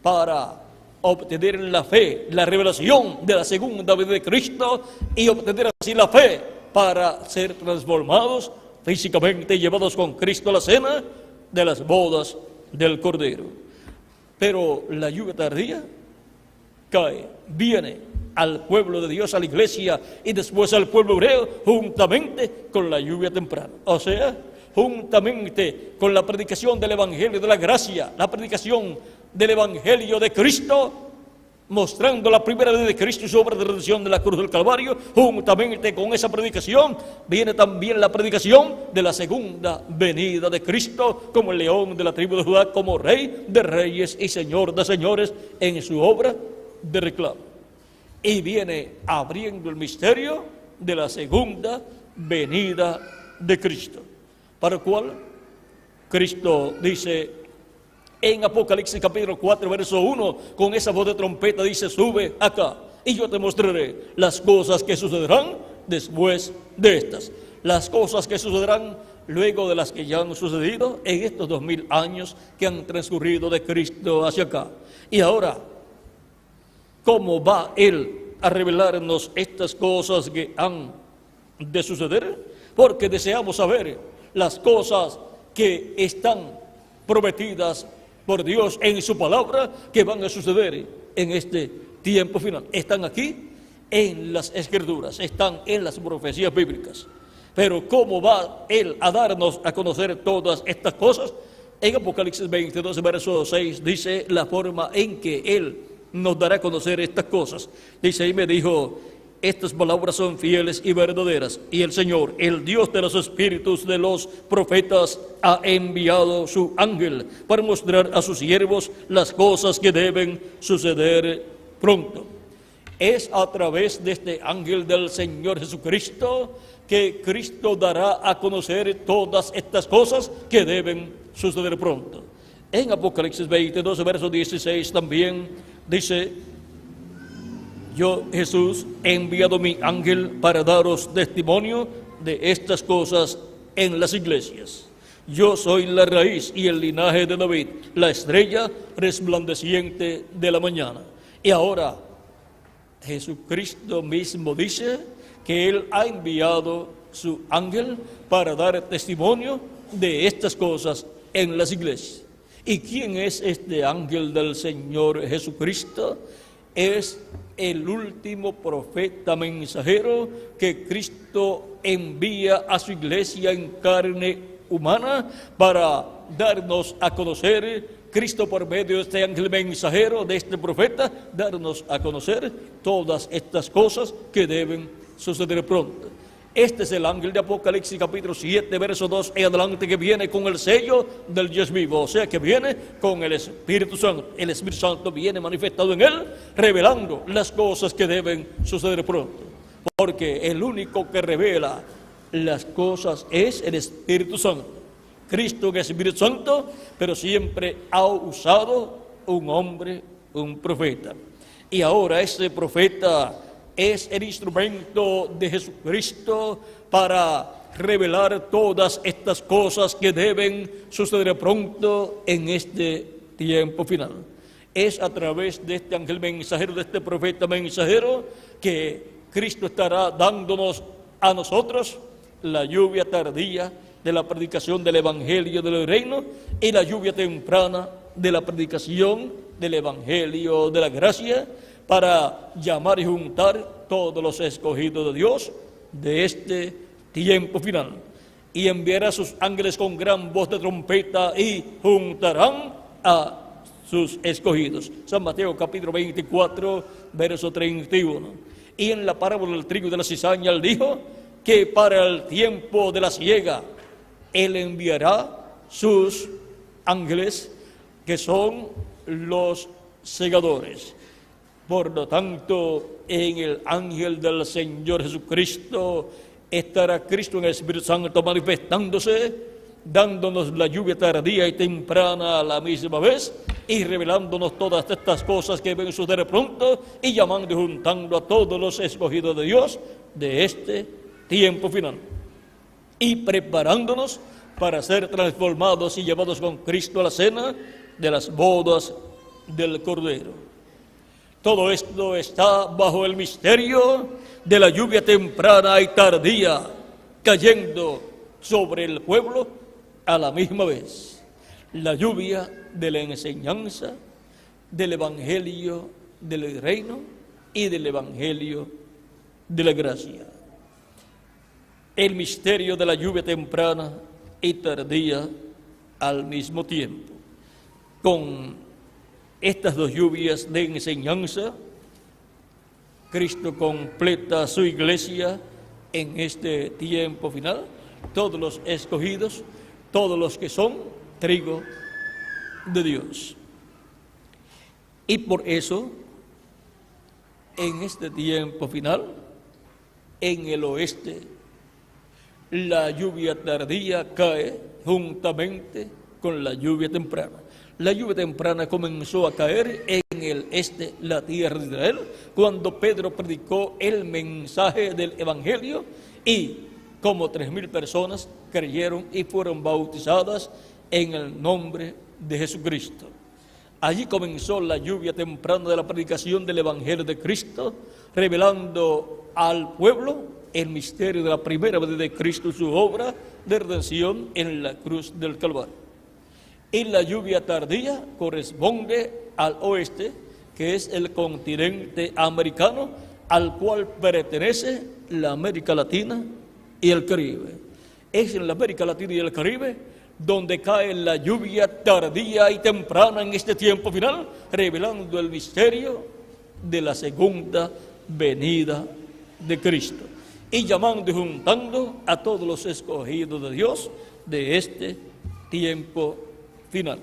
para obtener la fe, la revelación de la segunda venida de Cristo y obtener así la fe para ser transformados físicamente y llevados con Cristo a la cena de las bodas del Cordero. Pero la lluvia tardía viene al pueblo de Dios, a la iglesia y después al pueblo hebreo juntamente con la lluvia temprana. O sea, juntamente con la predicación del Evangelio de la Gracia, la predicación del Evangelio de Cristo, mostrando la primera venida de Cristo y su obra de redención de la cruz del Calvario, juntamente con esa predicación viene también la predicación de la segunda venida de Cristo como el león de la tribu de Judá, como Rey de reyes y Señor de señores en su obra de reclamo. Y viene abriendo el misterio de la segunda venida de Cristo, para el cual Cristo dice en Apocalipsis capítulo 4 verso 1, con esa voz de trompeta dice, sube acá y yo te mostraré las cosas que sucederán después de estas. Las cosas que sucederán luego de las que ya han sucedido en estos 2000 años que han transcurrido de Cristo hacia acá. Y ahora, ¿cómo va Él a revelarnos estas cosas que han de suceder? Porque deseamos saber las cosas que están prometidas por Dios en su palabra que van a suceder en este tiempo final. Están aquí en las Escrituras, están en las profecías bíblicas. Pero ¿cómo va Él a darnos a conocer todas estas cosas? En Apocalipsis 22, verso 6, dice la forma en que Él nos dará a conocer estas cosas. Dice, y me dijo, estas palabras son fieles y verdaderas, y el Señor, el Dios de los espíritus de los profetas, ha enviado su ángel para mostrar a sus siervos las cosas que deben suceder pronto. Es a través de este ángel del Señor Jesucristo que Cristo dará a conocer todas estas cosas que deben suceder pronto. En Apocalipsis 22, verso 16 también dice, yo, Jesús, he enviado mi ángel para daros testimonio de estas cosas en las iglesias. Yo soy la raíz y el linaje de David, la estrella resplandeciente de la mañana. Y ahora, Jesucristo mismo dice que Él ha enviado su ángel para dar testimonio de estas cosas en las iglesias. ¿Y quién es este ángel del Señor Jesucristo? Es el último profeta mensajero que Cristo envía a su iglesia en carne humana para darnos a conocer. Cristo, por medio de este ángel mensajero, de este profeta, darnos a conocer todas estas cosas que deben suceder pronto. Este es el ángel de Apocalipsis capítulo 7, verso 2 en adelante, que viene con el sello del Dios vivo, o sea que viene con el Espíritu Santo. El Espíritu Santo viene manifestado en él, revelando las cosas que deben suceder pronto. Porque el único que revela las cosas es el Espíritu Santo. Cristo es el Espíritu Santo, pero siempre ha usado un hombre, un profeta. Y ahora ese profeta es el instrumento de Jesucristo para revelar todas estas cosas que deben suceder pronto en este tiempo final. Es a través de este ángel mensajero, de este profeta mensajero, que Cristo estará dándonos a nosotros la lluvia tardía de la predicación del Evangelio del Reino y la lluvia temprana de la predicación del Evangelio de la gracia, para llamar y juntar todos los escogidos de Dios de este tiempo final. Y enviará a sus ángeles con gran voz de trompeta y juntarán a sus escogidos. San Mateo capítulo 24, verso 31. Y en la parábola del trigo y de la cizaña, él dijo que para el tiempo de la siega, él enviará sus ángeles, que son los segadores. Por lo tanto, en el ángel del Señor Jesucristo estará Cristo en el Espíritu Santo manifestándose, dándonos la lluvia tardía y temprana a la misma vez, y revelándonos todas estas cosas que deben suceder pronto, y llamando y juntando a todos los escogidos de Dios de este tiempo final, y preparándonos para ser transformados y llevados con Cristo a la cena de las bodas del Cordero. Todo esto está bajo el misterio de la lluvia temprana y tardía cayendo sobre el pueblo a la misma vez. La lluvia de la enseñanza, del Evangelio del Reino y del Evangelio de la gracia. El misterio de la lluvia temprana y tardía al mismo tiempo. Con estas dos lluvias de enseñanza, Cristo completa su iglesia en este tiempo final, todos los escogidos, todos los que son trigo de Dios. Y por eso, en este tiempo final, en el oeste, la lluvia tardía cae juntamente con la lluvia temprana. La lluvia temprana comenzó a caer en el este, la tierra de Israel, cuando Pedro predicó el mensaje del Evangelio, y como 3,000 personas creyeron y fueron bautizadas en el nombre de Jesucristo. Allí comenzó la lluvia temprana de la predicación del Evangelio de Cristo, revelando al pueblo el misterio de la primera venida de Cristo y su obra de redención en la cruz del Calvario. Y la lluvia tardía corresponde al oeste, que es el continente americano, al cual pertenece la América Latina y el Caribe. Es en la América Latina y el Caribe donde cae la lluvia tardía y temprana en este tiempo final, revelando el misterio de la segunda venida de Cristo y llamando y juntando a todos los escogidos de Dios de este tiempo final.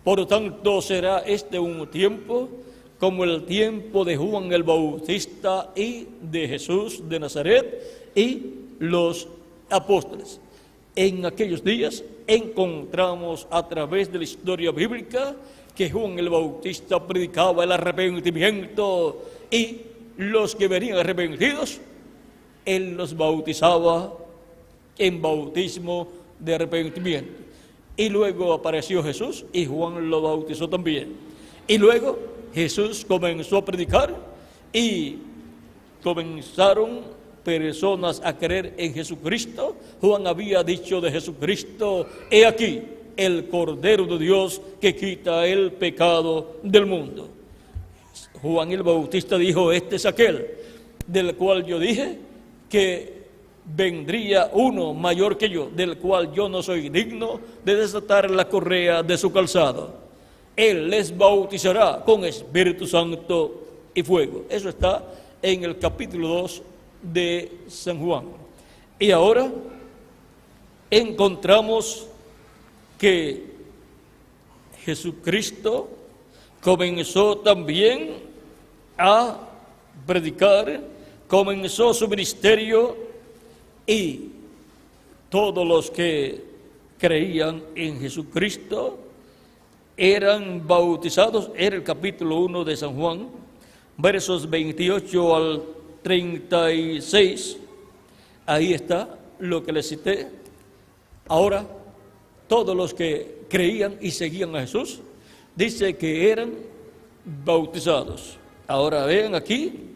Por lo tanto, será este un tiempo como el tiempo de Juan el Bautista y de Jesús de Nazaret y los apóstoles. En aquellos días encontramos a través de la historia bíblica que Juan el Bautista predicaba el arrepentimiento y los que venían arrepentidos, él los bautizaba en bautismo de arrepentimiento. Y luego apareció Jesús y Juan lo bautizó también. Y luego Jesús comenzó a predicar y comenzaron personas a creer en Jesucristo. Juan había dicho de Jesucristo: he aquí el Cordero de Dios que quita el pecado del mundo. Juan el Bautista dijo: este es aquel del cual yo dije que vendría uno mayor que yo, del cual yo no soy digno de desatar la correa de su calzado. Él les bautizará con Espíritu Santo y fuego. Eso está en el capítulo 2 de San Juan. Y ahora encontramos que Jesucristo comenzó también a predicar, comenzó su ministerio y todos los que creían en Jesucristo eran bautizados. Era el capítulo 1 de San Juan, versos 28 al 36, ahí está lo que les cité. Ahora, todos los que creían y seguían a Jesús, dice que eran bautizados. Ahora vean aquí,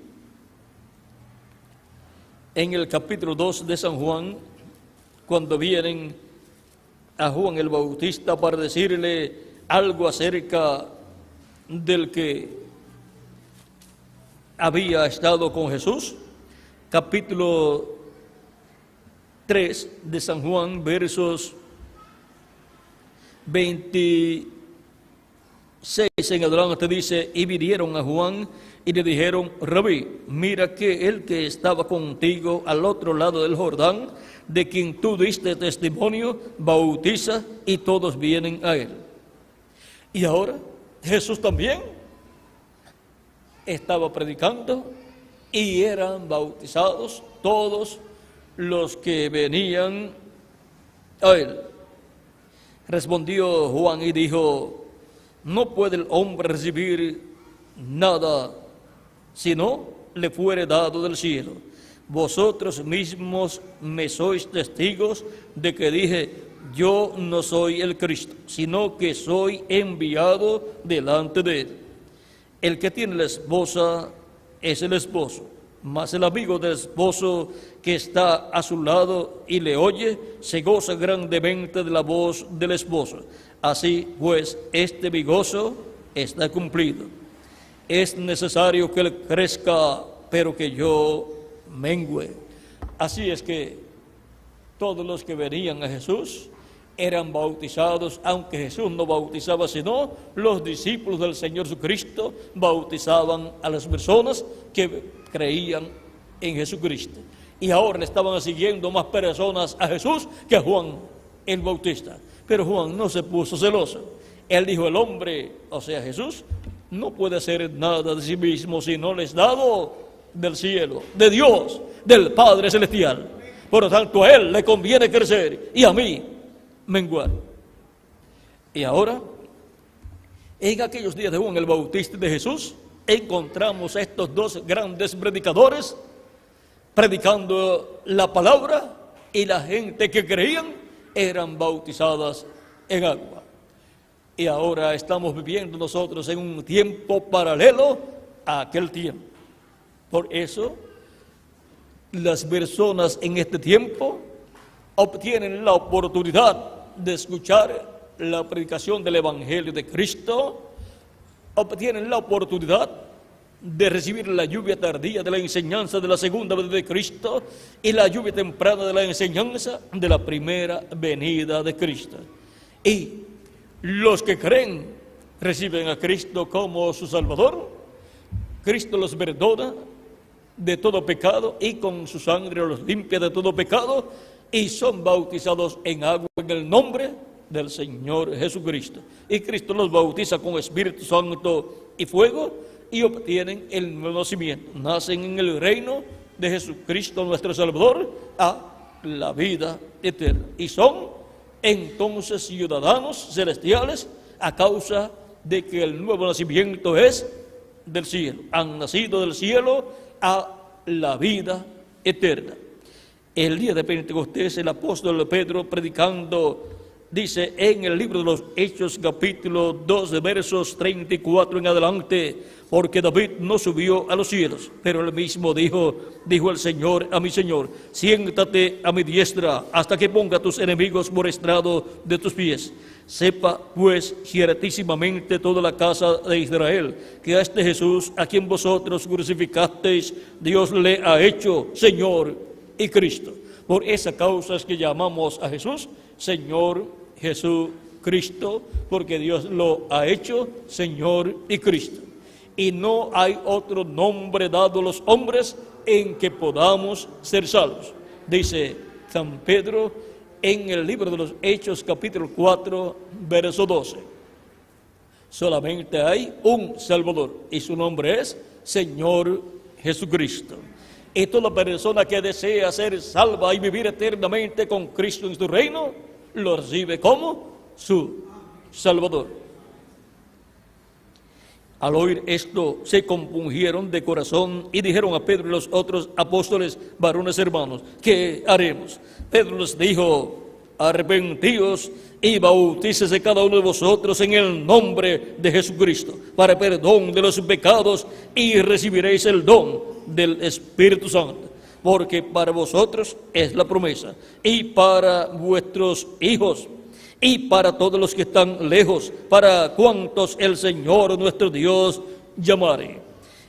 en el capítulo 2 de San Juan, cuando vienen a Juan el Bautista para decirle algo acerca del que había estado con Jesús, capítulo 3 de San Juan, versos 26 en adelante, dice: y vinieron a Juan y le dijeron: Rabí, mira que el que estaba contigo al otro lado del Jordán, de quien tú diste testimonio, bautiza, y todos vienen a él. Y ahora Jesús también estaba predicando y eran bautizados todos los que venían a él. Respondió Juan y dijo: no puede el hombre recibir nada si no le fuere dado del cielo. Vosotros mismos me sois testigos de que dije: yo no soy el Cristo, sino que soy enviado delante de él. El que tiene la esposa es el esposo, mas el amigo del esposo que está a su lado y le oye, se goza grandemente de la voz del esposo. Así pues, este mi gozo está cumplido. Es necesario que él crezca, pero que yo mengüe. Así es que todos los que venían a Jesús eran bautizados, aunque Jesús no bautizaba, sino los discípulos del Señor Jesucristo bautizaban a las personas que creían en Jesucristo. Y ahora le estaban siguiendo más personas a Jesús que a Juan el Bautista. Pero Juan no se puso celoso. Él dijo: el hombre, o sea Jesús, no puede hacer nada de sí mismo si no le es dado del cielo, de Dios, del Padre Celestial. Por lo tanto, a él le conviene crecer y a mí menguar. Y ahora, en aquellos días de Juan el Bautista y de Jesús, encontramos a estos dos grandes predicadores predicando la palabra, y la gente que creían eran bautizadas en agua. Y ahora estamos viviendo nosotros en un tiempo paralelo a aquel tiempo. Por eso, las personas en este tiempo obtienen la oportunidad de escuchar la predicación del Evangelio de Cristo, obtienen la oportunidad de recibir la lluvia tardía de la enseñanza de la segunda venida de Cristo y la lluvia temprana de la enseñanza de la primera venida de Cristo. Y los que creen reciben a Cristo como su Salvador. Cristo los perdona de todo pecado y con su sangre los limpia de todo pecado y son bautizados en agua en el nombre del Señor Jesucristo. Y Cristo los bautiza con Espíritu Santo y fuego y obtienen el nuevo nacimiento. Nacen en el reino de Jesucristo nuestro Salvador a la vida eterna. Y son entonces ciudadanos celestiales a causa de que el nuevo nacimiento es del cielo. Han nacido del cielo a la vida eterna. El día de Pentecostés el apóstol Pedro predicando dice en el libro de los Hechos capítulo 2 versos 34 en adelante: porque David no subió a los cielos, pero él mismo dijo el Señor a mi Señor: siéntate a mi diestra hasta que ponga a tus enemigos por estrado de tus pies. Sepa pues ciertísimamente toda la casa de Israel que a este Jesús a quien vosotros crucificasteis, Dios le ha hecho Señor y Cristo. Por esa causa es que llamamos a Jesús Señor Jesucristo, porque Dios lo ha hecho Señor y Cristo. Y no hay otro nombre dado a los hombres en que podamos ser salvos. Dice San Pedro en el libro de los Hechos capítulo 4 verso 12. Solamente hay un Salvador y su nombre es Señor Jesucristo. Y toda persona que desea ser salva y vivir eternamente con Cristo en su reino, lo recibe como su Salvador. Al oír esto, se compungieron de corazón y dijeron a Pedro y los otros apóstoles: varones hermanos, ¿qué haremos? Pedro les dijo: arrepentíos y bautícese cada uno de vosotros en el nombre de Jesucristo para perdón de los pecados y recibiréis el don del Espíritu Santo, porque para vosotros es la promesa, y para vuestros hijos, y para todos los que están lejos, para cuantos el Señor nuestro Dios llamare.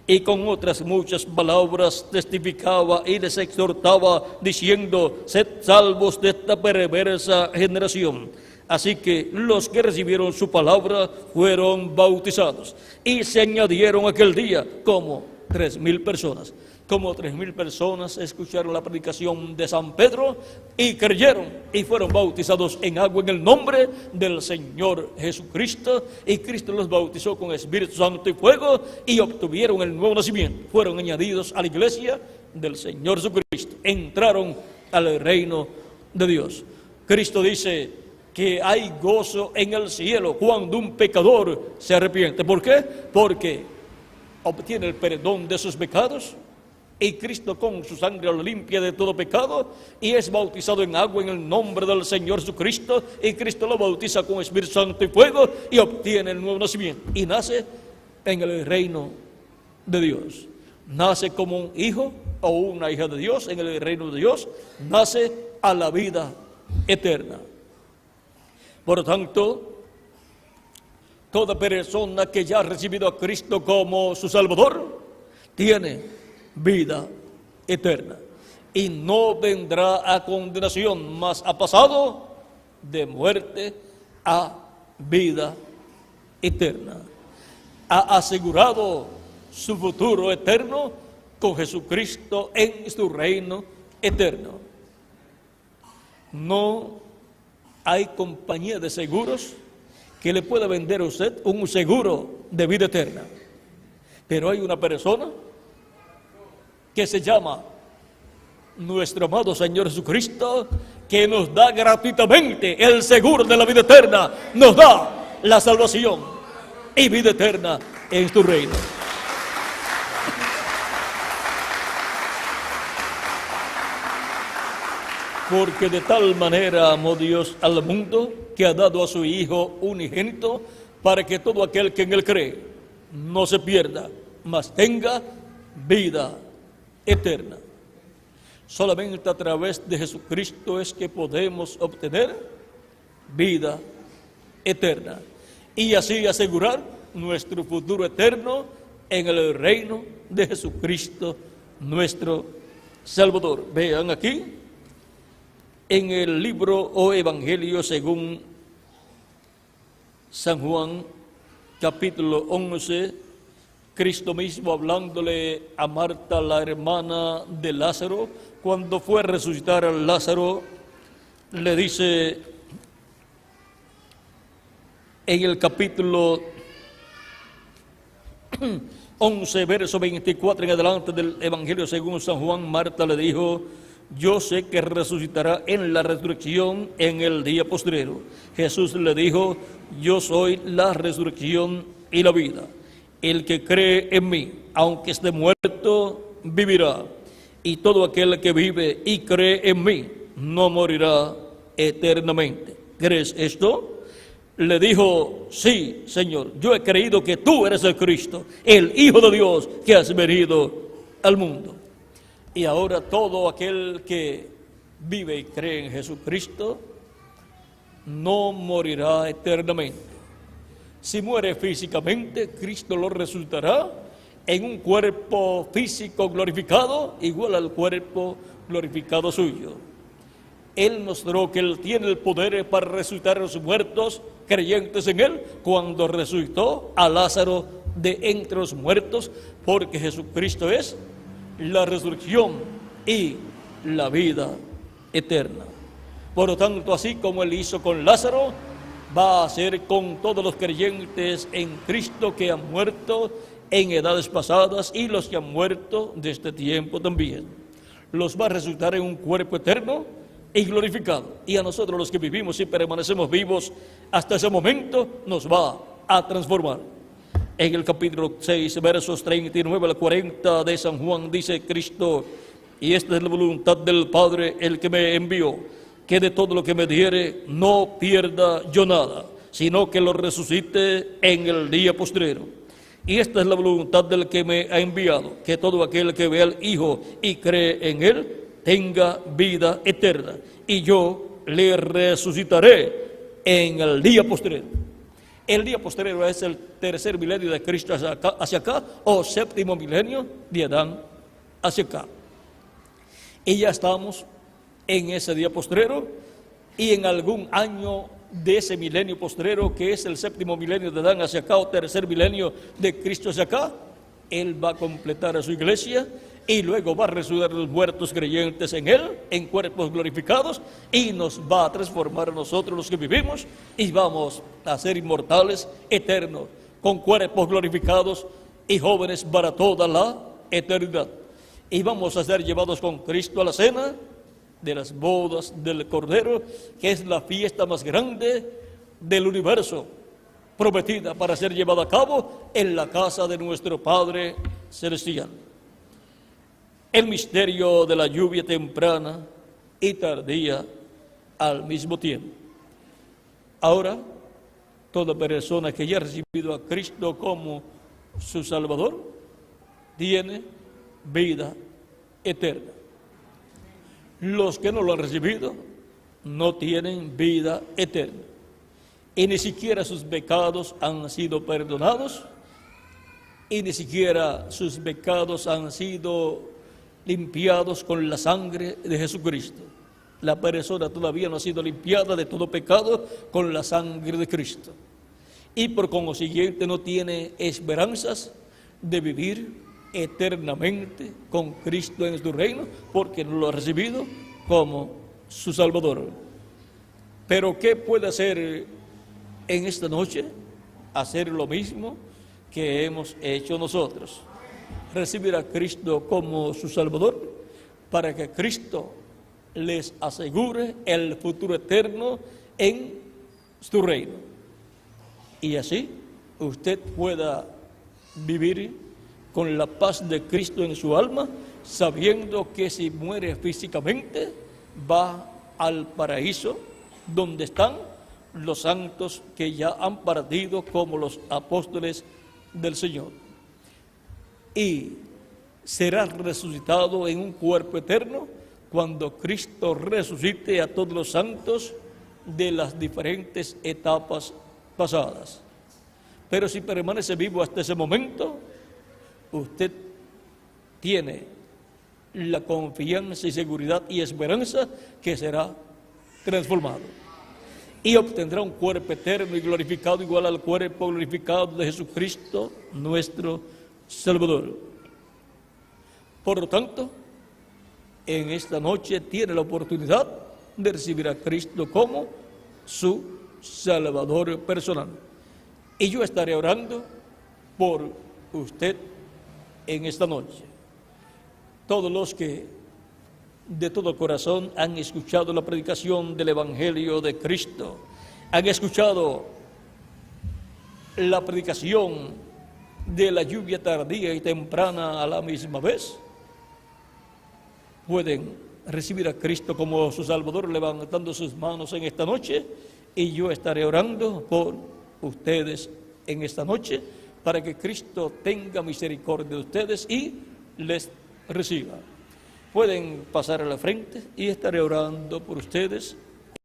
Y con otras muchas palabras testificaba y les exhortaba, diciendo: sed salvos de esta perversa generación. Así que los que recibieron su palabra fueron bautizados, y se añadieron aquel día como 3,000 personas. Como 3,000 personas escucharon la predicación de San Pedro y creyeron y fueron bautizados en agua en el nombre del Señor Jesucristo, y Cristo los bautizó con Espíritu Santo y fuego y obtuvieron el nuevo nacimiento. Fueron añadidos a la iglesia del Señor Jesucristo, entraron al reino de Dios. Cristo dice que hay gozo en el cielo cuando un pecador se arrepiente. ¿Por qué? Porque obtiene el perdón de sus pecados, y Cristo con su sangre lo limpia de todo pecado, y es bautizado en agua en el nombre del Señor Jesucristo, y Cristo lo bautiza con Espíritu Santo y fuego y obtiene el nuevo nacimiento y nace en el reino de Dios. Nace como un hijo o una hija de Dios en el reino de Dios, nace a la vida eterna. Por lo tanto, toda persona que ya ha recibido a Cristo como su Salvador tiene vida eterna y no vendrá a condenación, mas ha pasado de muerte a vida eterna. Ha asegurado su futuro eterno con Jesucristo en su reino eterno. No hay compañía de seguros que le pueda vender a usted un seguro de vida eterna, pero hay una persona que se llama nuestro amado Señor Jesucristo, que nos da gratuitamente el seguro de la vida eterna, nos da la salvación y vida eterna en tu reino. Porque de tal manera amó Dios al mundo, que ha dado a su Hijo unigénito, para que todo aquel que en él cree no se pierda, mas tenga vida eterna. Solamente a través de Jesucristo es que podemos obtener vida eterna y así asegurar nuestro futuro eterno en el reino de Jesucristo nuestro Salvador. Vean aquí, en el libro o Evangelio según San Juan, capítulo 11, Cristo mismo hablándole a Marta, la hermana de Lázaro, cuando fue a resucitar a Lázaro, le dice en el capítulo 11, verso 24 en adelante del Evangelio según San Juan, Marta le dijo: yo sé que resucitará en la resurrección en el día postrero. Jesús le dijo: yo soy la resurrección y la vida. El que cree en mí, aunque esté muerto, vivirá. Y todo aquel que vive y cree en mí, no morirá eternamente. ¿Crees esto? Le dijo: sí, Señor, yo he creído que tú eres el Cristo, el Hijo de Dios que has venido al mundo. Y ahora todo aquel que vive y cree en Jesucristo no morirá eternamente. Si muere físicamente, Cristo lo resucitará en un cuerpo físico glorificado, igual al cuerpo glorificado suyo. Él mostró que Él tiene el poder para resucitar a los muertos creyentes en Él, cuando resucitó a Lázaro de entre los muertos, porque Jesucristo es la resurrección y la vida eterna. Por lo tanto, así como Él hizo con Lázaro, va a hacer con todos los creyentes en Cristo que han muerto en edades pasadas y los que han muerto de este tiempo también. Los va a resucitar en un cuerpo eterno y glorificado. Y a nosotros, los que vivimos y permanecemos vivos hasta ese momento, nos va a transformar. En el capítulo 6, versos 39 al 40 de San Juan, dice Cristo: y esta es la voluntad del Padre, el que me envió, que de todo lo que me diere no pierda yo nada, sino que lo resucite en el día postrero. Y esta es la voluntad del que me ha enviado, que todo aquel que ve al Hijo y cree en Él tenga vida eterna, y yo le resucitaré en el día postrero. El día postrero es el tercer milenio de Cristo hacia acá, o séptimo milenio de Adán hacia acá. Y ya estamos en ese día postrero, y en algún año de ese milenio postrero, que es el séptimo milenio de Adán hacia acá, o tercer milenio de Cristo hacia acá, Él va a completar a su iglesia, y luego va a resucitar a los muertos creyentes en Él, en cuerpos glorificados, y nos va a transformar a nosotros los que vivimos, y vamos a ser inmortales, eternos, con cuerpos glorificados y jóvenes para toda la eternidad. Y vamos a ser llevados con Cristo a la cena de las bodas del Cordero, que es la fiesta más grande del universo, prometida para ser llevada a cabo en la casa de nuestro Padre Celestial. El misterio de la lluvia temprana y tardía al mismo tiempo. Ahora, toda persona que ya ha recibido a Cristo como su Salvador tiene vida eterna. Los que no lo han recibido no tienen vida eterna, y ni siquiera sus pecados han sido perdonados, y ni siquiera sus pecados han sido limpiados con la sangre de Jesucristo. La persona todavía no ha sido limpiada de todo pecado con la sangre de Cristo, y por consiguiente no tiene esperanzas de vivir eternamente con Cristo en su reino, porque no lo ha recibido como su Salvador. Pero ¿qué puede hacer en esta noche? Hacer lo mismo que hemos hecho nosotros: recibir a Cristo como su Salvador, para que Cristo les asegure el futuro eterno en su reino, y así usted pueda vivir con la paz de Cristo en su alma, sabiendo que si muere físicamente va al paraíso, donde están los santos que ya han partido como los apóstoles del Señor, y será resucitado en un cuerpo eterno cuando Cristo resucite a todos los santos de las diferentes etapas pasadas. Pero si permanece vivo hasta ese momento, usted tiene la confianza y seguridad y esperanza que será transformado y obtendrá un cuerpo eterno y glorificado igual al cuerpo glorificado de Jesucristo, nuestro Salvador. Por lo tanto, en esta noche tiene la oportunidad de recibir a Cristo como su Salvador personal. Y yo estaré orando por usted en esta noche. Todos los que de todo corazón han escuchado la predicación del Evangelio de Cristo, han escuchado la predicación de la lluvia tardía y temprana a la misma vez, pueden recibir a Cristo como su Salvador levantando sus manos en esta noche, y yo estaré orando por ustedes en esta noche para que Cristo tenga misericordia de ustedes y les reciba. Pueden pasar a la frente y estaré orando por ustedes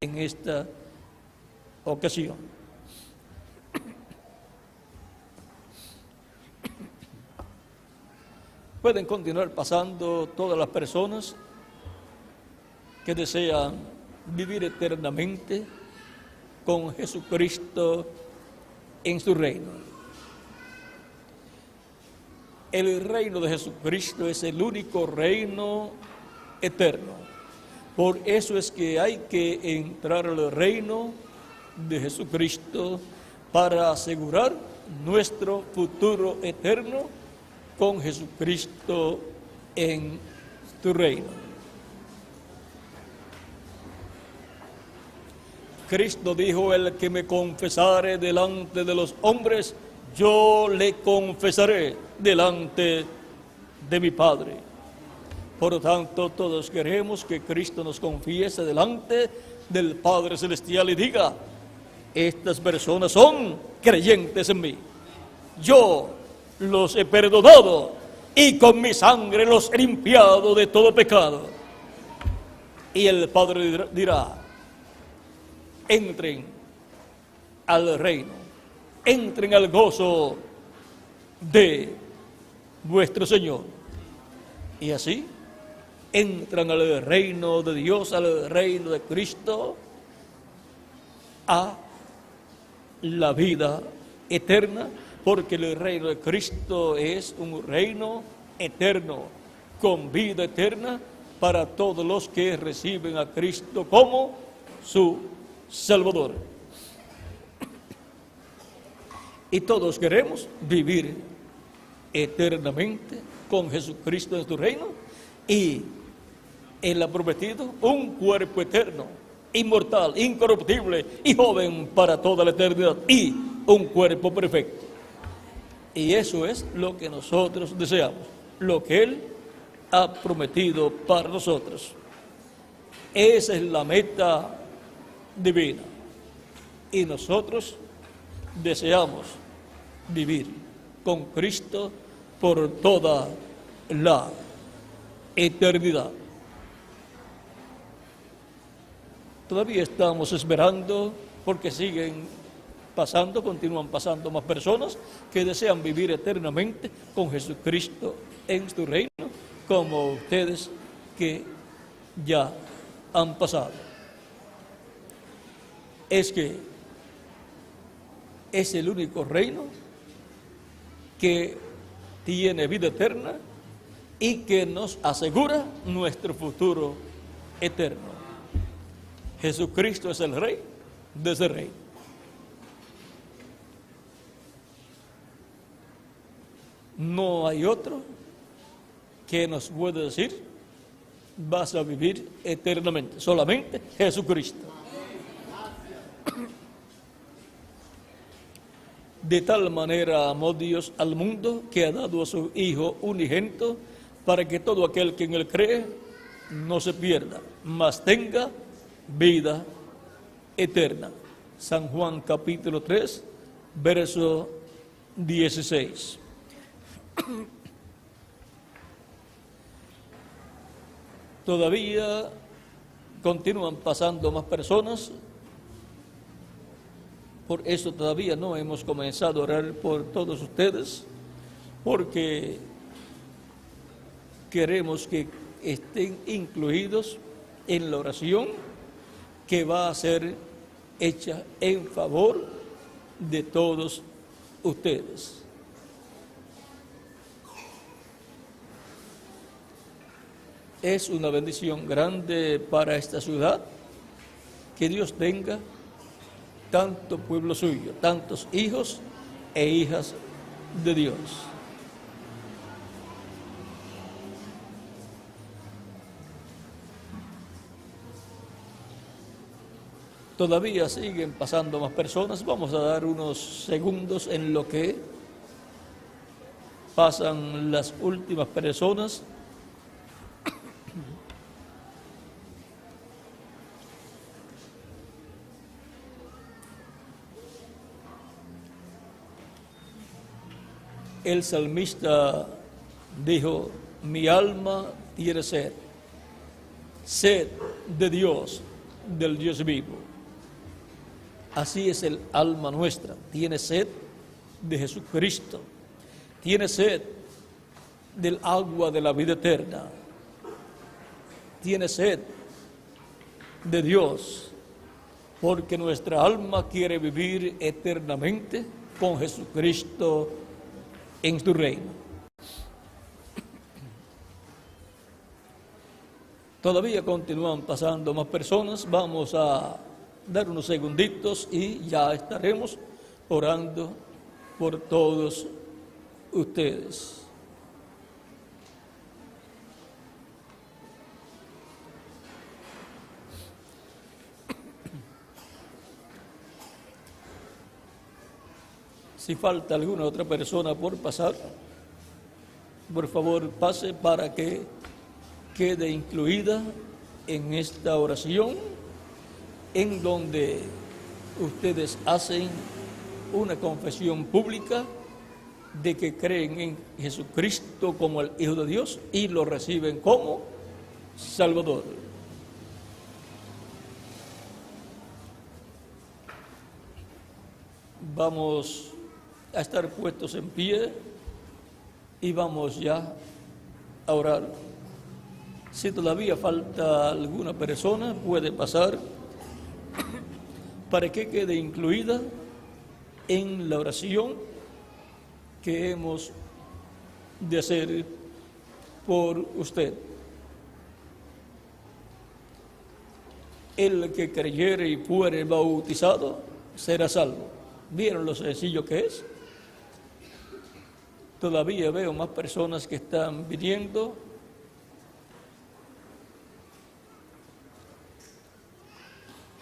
en esta ocasión. Pueden continuar pasando todas las personas que desean vivir eternamente con Jesucristo en su reino. El reino de Jesucristo es el único reino eterno. Por eso es que hay que entrar al reino de Jesucristo para asegurar nuestro futuro eterno con Jesucristo en tu reino. Cristo dijo: el que me confesare delante de los hombres, yo le confesaré delante de mi Padre. Por lo tanto, todos queremos que Cristo nos confiese delante del Padre Celestial y diga: estas personas son creyentes en mí. Yo los he perdonado y con mi sangre los he limpiado de todo pecado. Y el Padre dirá: entren al reino, entren al gozo de vuestro Señor. Y así entran al reino de Dios, al reino de Cristo, a la vida eterna, porque el reino de Cristo es un reino eterno, con vida eterna para todos los que reciben a Cristo como su Salvador. Y todos queremos vivir eternamente con Jesucristo en su reino, y Él ha prometido un cuerpo eterno, inmortal, incorruptible y joven para toda la eternidad, y un cuerpo perfecto. Y eso es lo que nosotros deseamos, lo que Él ha prometido para nosotros. Esa es la meta divina, y nosotros deseamos vivir con Cristo por toda la eternidad. Todavía estamos esperando, porque continúan pasando más personas que desean vivir eternamente con Jesucristo en su reino, como ustedes que ya han pasado. Es que es el único reino que tiene vida eterna y que nos asegura nuestro futuro eterno. Jesucristo es el Rey de ese reino. No hay otro que nos pueda decir: vas a vivir eternamente. Solamente Jesucristo. De tal manera amó Dios al mundo, que ha dado a su Hijo unigénito, para que todo aquel que en Él cree no se pierda, mas tenga vida eterna. San Juan capítulo 3, verso 16. Todavía continúan pasando más personas. Por eso todavía no hemos comenzado a orar por todos ustedes, porque queremos que estén incluidos en la oración que va a ser hecha en favor de todos ustedes. Es una bendición grande para esta ciudad que Dios tenga tanto pueblo suyo, tantos hijos e hijas de Dios. Todavía siguen pasando más personas. Vamos a dar unos segundos en lo que pasan las últimas personas. El salmista dijo: mi alma tiene sed, sed de Dios, del Dios vivo. Así es el alma nuestra, tiene sed de Jesucristo, tiene sed del agua de la vida eterna, tiene sed de Dios, porque nuestra alma quiere vivir eternamente con Jesucristo en su reino. Todavía continúan pasando más personas. Vamos a dar unos segunditos y ya estaremos orando por todos ustedes. Si falta alguna otra persona por pasar, por favor pase para que quede incluida en esta oración, en donde ustedes hacen una confesión pública de que creen en Jesucristo como el Hijo de Dios y lo reciben como Salvador. Vamos a estar puestos en pie y vamos ya a orar. Si todavía falta alguna persona, puede pasar para que quede incluida en la oración que hemos de hacer por usted. El que creyere y fuere bautizado será salvo. ¿Vieron lo sencillo que es? Todavía veo más personas que están viniendo.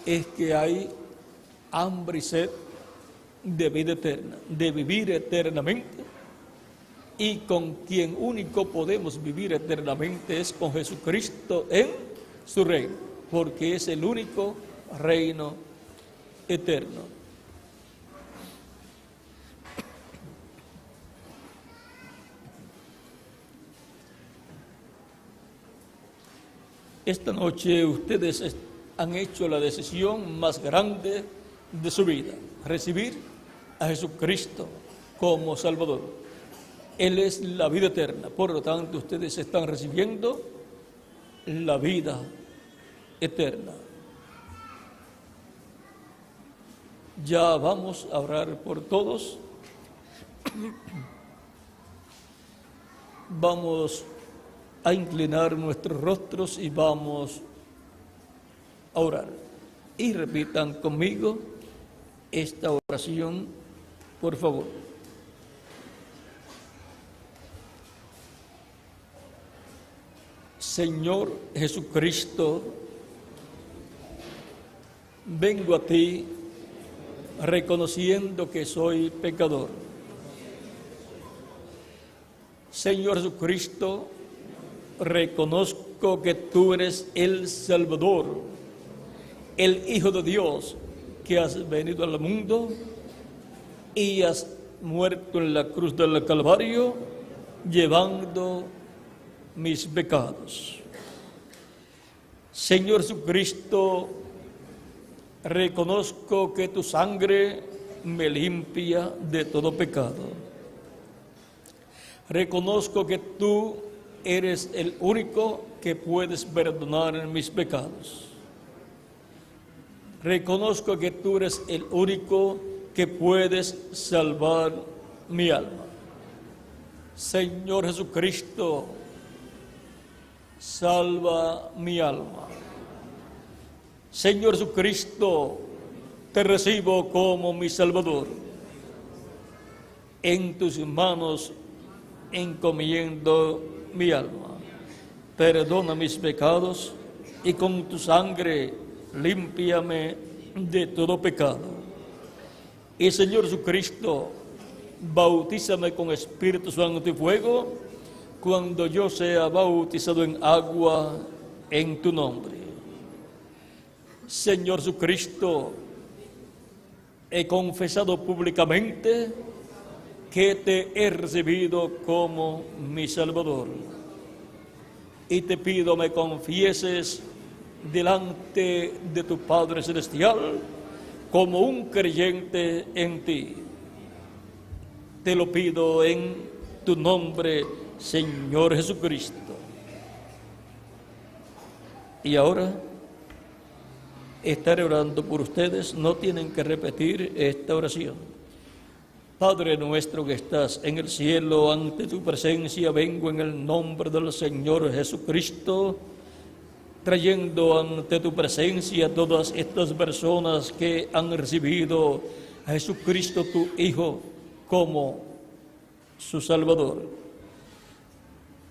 Es que hay hambre y sed de vida eterna, de vivir eternamente, y con quien único podemos vivir eternamente es con Jesucristo en su reino, porque es el único reino eterno. Esta noche ustedes han hecho la decisión más grande de su vida: recibir a Jesucristo como Salvador. Él es la vida eterna, por lo tanto ustedes están recibiendo la vida eterna. Ya vamos a orar por todos. Vamos a inclinar nuestros rostros y vamos a orar. Y repitan conmigo esta oración, por favor. Señor Jesucristo, vengo a ti reconociendo que soy pecador. Señor Jesucristo, reconozco que tú eres el Salvador, el Hijo de Dios, que has venido al mundo y has muerto en la cruz del Calvario, llevando mis pecados. Señor Jesucristo, reconozco que tu sangre me limpia de todo pecado. Reconozco que tú eres el único que puedes perdonar mis pecados. Reconozco que tú eres el único que puedes salvar mi alma. Señor Jesucristo, salva mi alma. Señor Jesucristo, te recibo como mi Salvador. En tus manos encomiendo mi alma. Perdona mis pecados y con tu sangre límpiame de todo pecado. Y Señor Jesucristo, bautízame con Espíritu Santo y fuego cuando yo sea bautizado en agua en tu nombre. Señor Jesucristo, he confesado públicamente que te he recibido como mi Salvador. Y te pido me confieses delante de tu Padre Celestial como un creyente en ti. Te lo pido en tu nombre, Señor Jesucristo. Y ahora estaré orando por ustedes. No tienen que repetir esta oración. Padre nuestro que estás en el cielo, ante tu presencia vengo en el nombre del Señor Jesucristo, trayendo ante tu presencia a todas estas personas que han recibido a Jesucristo tu Hijo como su Salvador.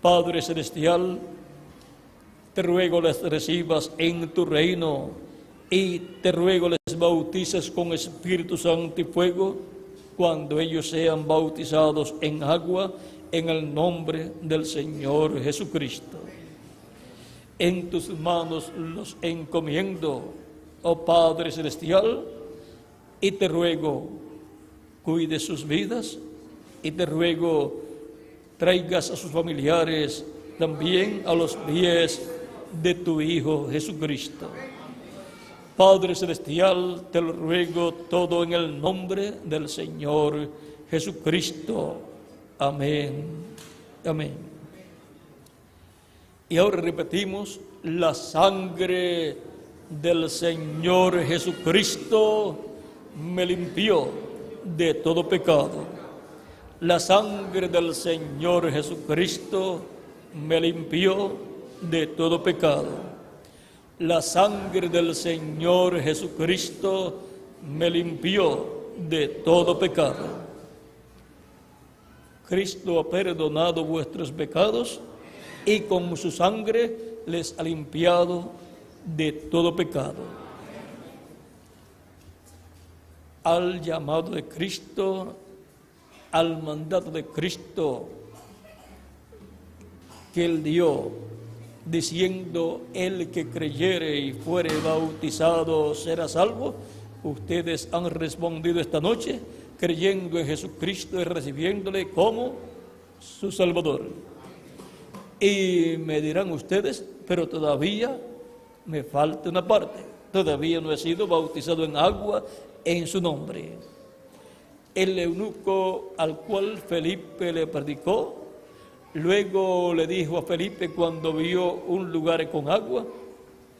Padre Celestial, te ruego les recibas en tu reino y te ruego les bautices con Espíritu Santo y fuego cuando ellos sean bautizados en agua en el nombre del Señor Jesucristo. En tus manos los encomiendo, oh Padre Celestial, y te ruego cuide sus vidas y te ruego traigas a sus familiares también a los pies de tu Hijo Jesucristo. Padre Celestial, te lo ruego todo en el nombre del Señor Jesucristo. Amén. Amén. Y ahora repetimos: la sangre del Señor Jesucristo me limpió de todo pecado. La sangre del Señor Jesucristo me limpió de todo pecado. La sangre del Señor Jesucristo me limpió de todo pecado. Cristo ha perdonado vuestros pecados y con su sangre les ha limpiado de todo pecado. Al llamado de Cristo, al mandato de Cristo que Él dio, diciendo: el que creyere y fuere bautizado será salvo, ustedes han respondido esta noche creyendo en Jesucristo y recibiéndole como su Salvador. Y me dirán ustedes: pero todavía me falta una parte, todavía no he sido bautizado en agua en su nombre. El eunuco al cual Felipe le predicó, luego le dijo a Felipe cuando vio un lugar con agua: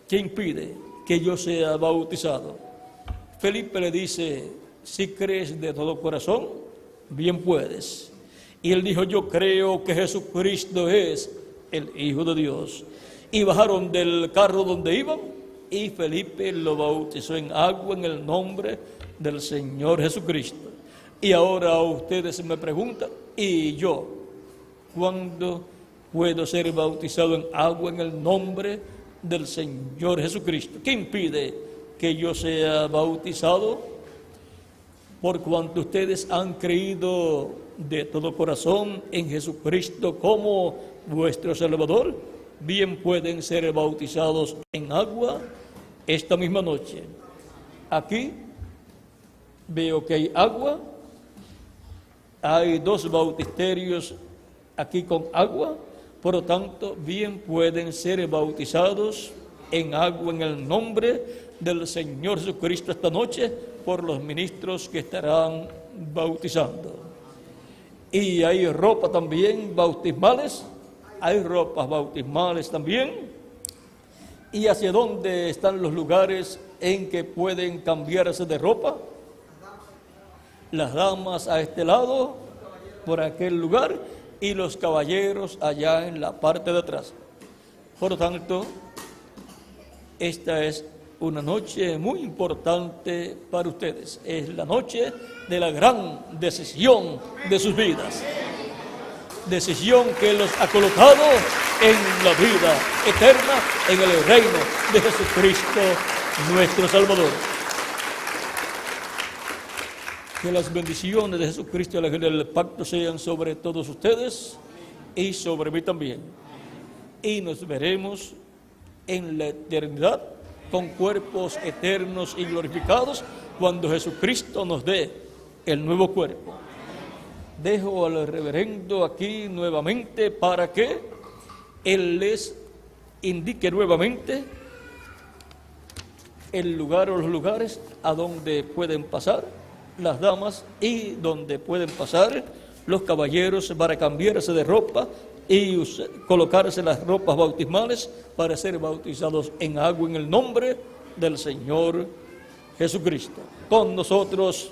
¿qué impide que yo sea bautizado? Felipe le dice: si crees de todo corazón, bien puedes. Y él dijo: yo creo que Jesucristo es el Hijo de Dios. Y bajaron del carro donde iban y Felipe lo bautizó en agua en el nombre del Señor Jesucristo. Y ahora ustedes me preguntan: ¿y yo cuándo puedo ser bautizado en agua en el nombre del Señor Jesucristo? ¿Qué impide que yo sea bautizado? Por cuanto ustedes han creído de todo corazón en Jesucristo como vuestro Salvador, bien pueden ser bautizados en agua esta misma noche. Aquí veo que hay agua, hay 2 bautisterios aquí con agua, por lo tanto, bien pueden ser bautizados en agua en el nombre del Señor Jesucristo esta noche por los ministros que estarán bautizando. Y hay ropa también bautismales hay ropas bautismales también. ¿Y hacia dónde están los lugares en que pueden cambiarse de ropa? Las damas a este lado, por aquel lugar, y los caballeros allá en la parte de atrás. Por lo tanto, esta es una noche muy importante para ustedes. Es la noche de la gran decisión de sus vidas. Decisión que los ha colocado en la vida eterna, en el reino de Jesucristo, nuestro Salvador. Que las bendiciones de Jesucristo y la gloria del pacto sean sobre todos ustedes y sobre mí también. Y nos veremos en la eternidad con cuerpos eternos y glorificados cuando Jesucristo nos dé el nuevo cuerpo. Dejo al reverendo aquí nuevamente para que él les indique nuevamente el lugar o los lugares a donde pueden pasar las damas y donde pueden pasar los caballeros para cambiarse de ropa y colocarse las ropas bautismales para ser bautizados en agua en el nombre del Señor Jesucristo. Con nosotros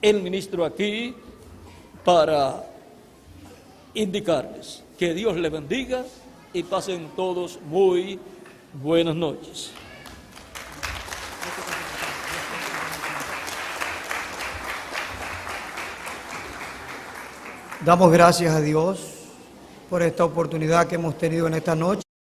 el ministro aquí para indicarles que Dios les bendiga y pasen todos muy buenas noches. Damos gracias a Dios por esta oportunidad que hemos tenido en esta noche.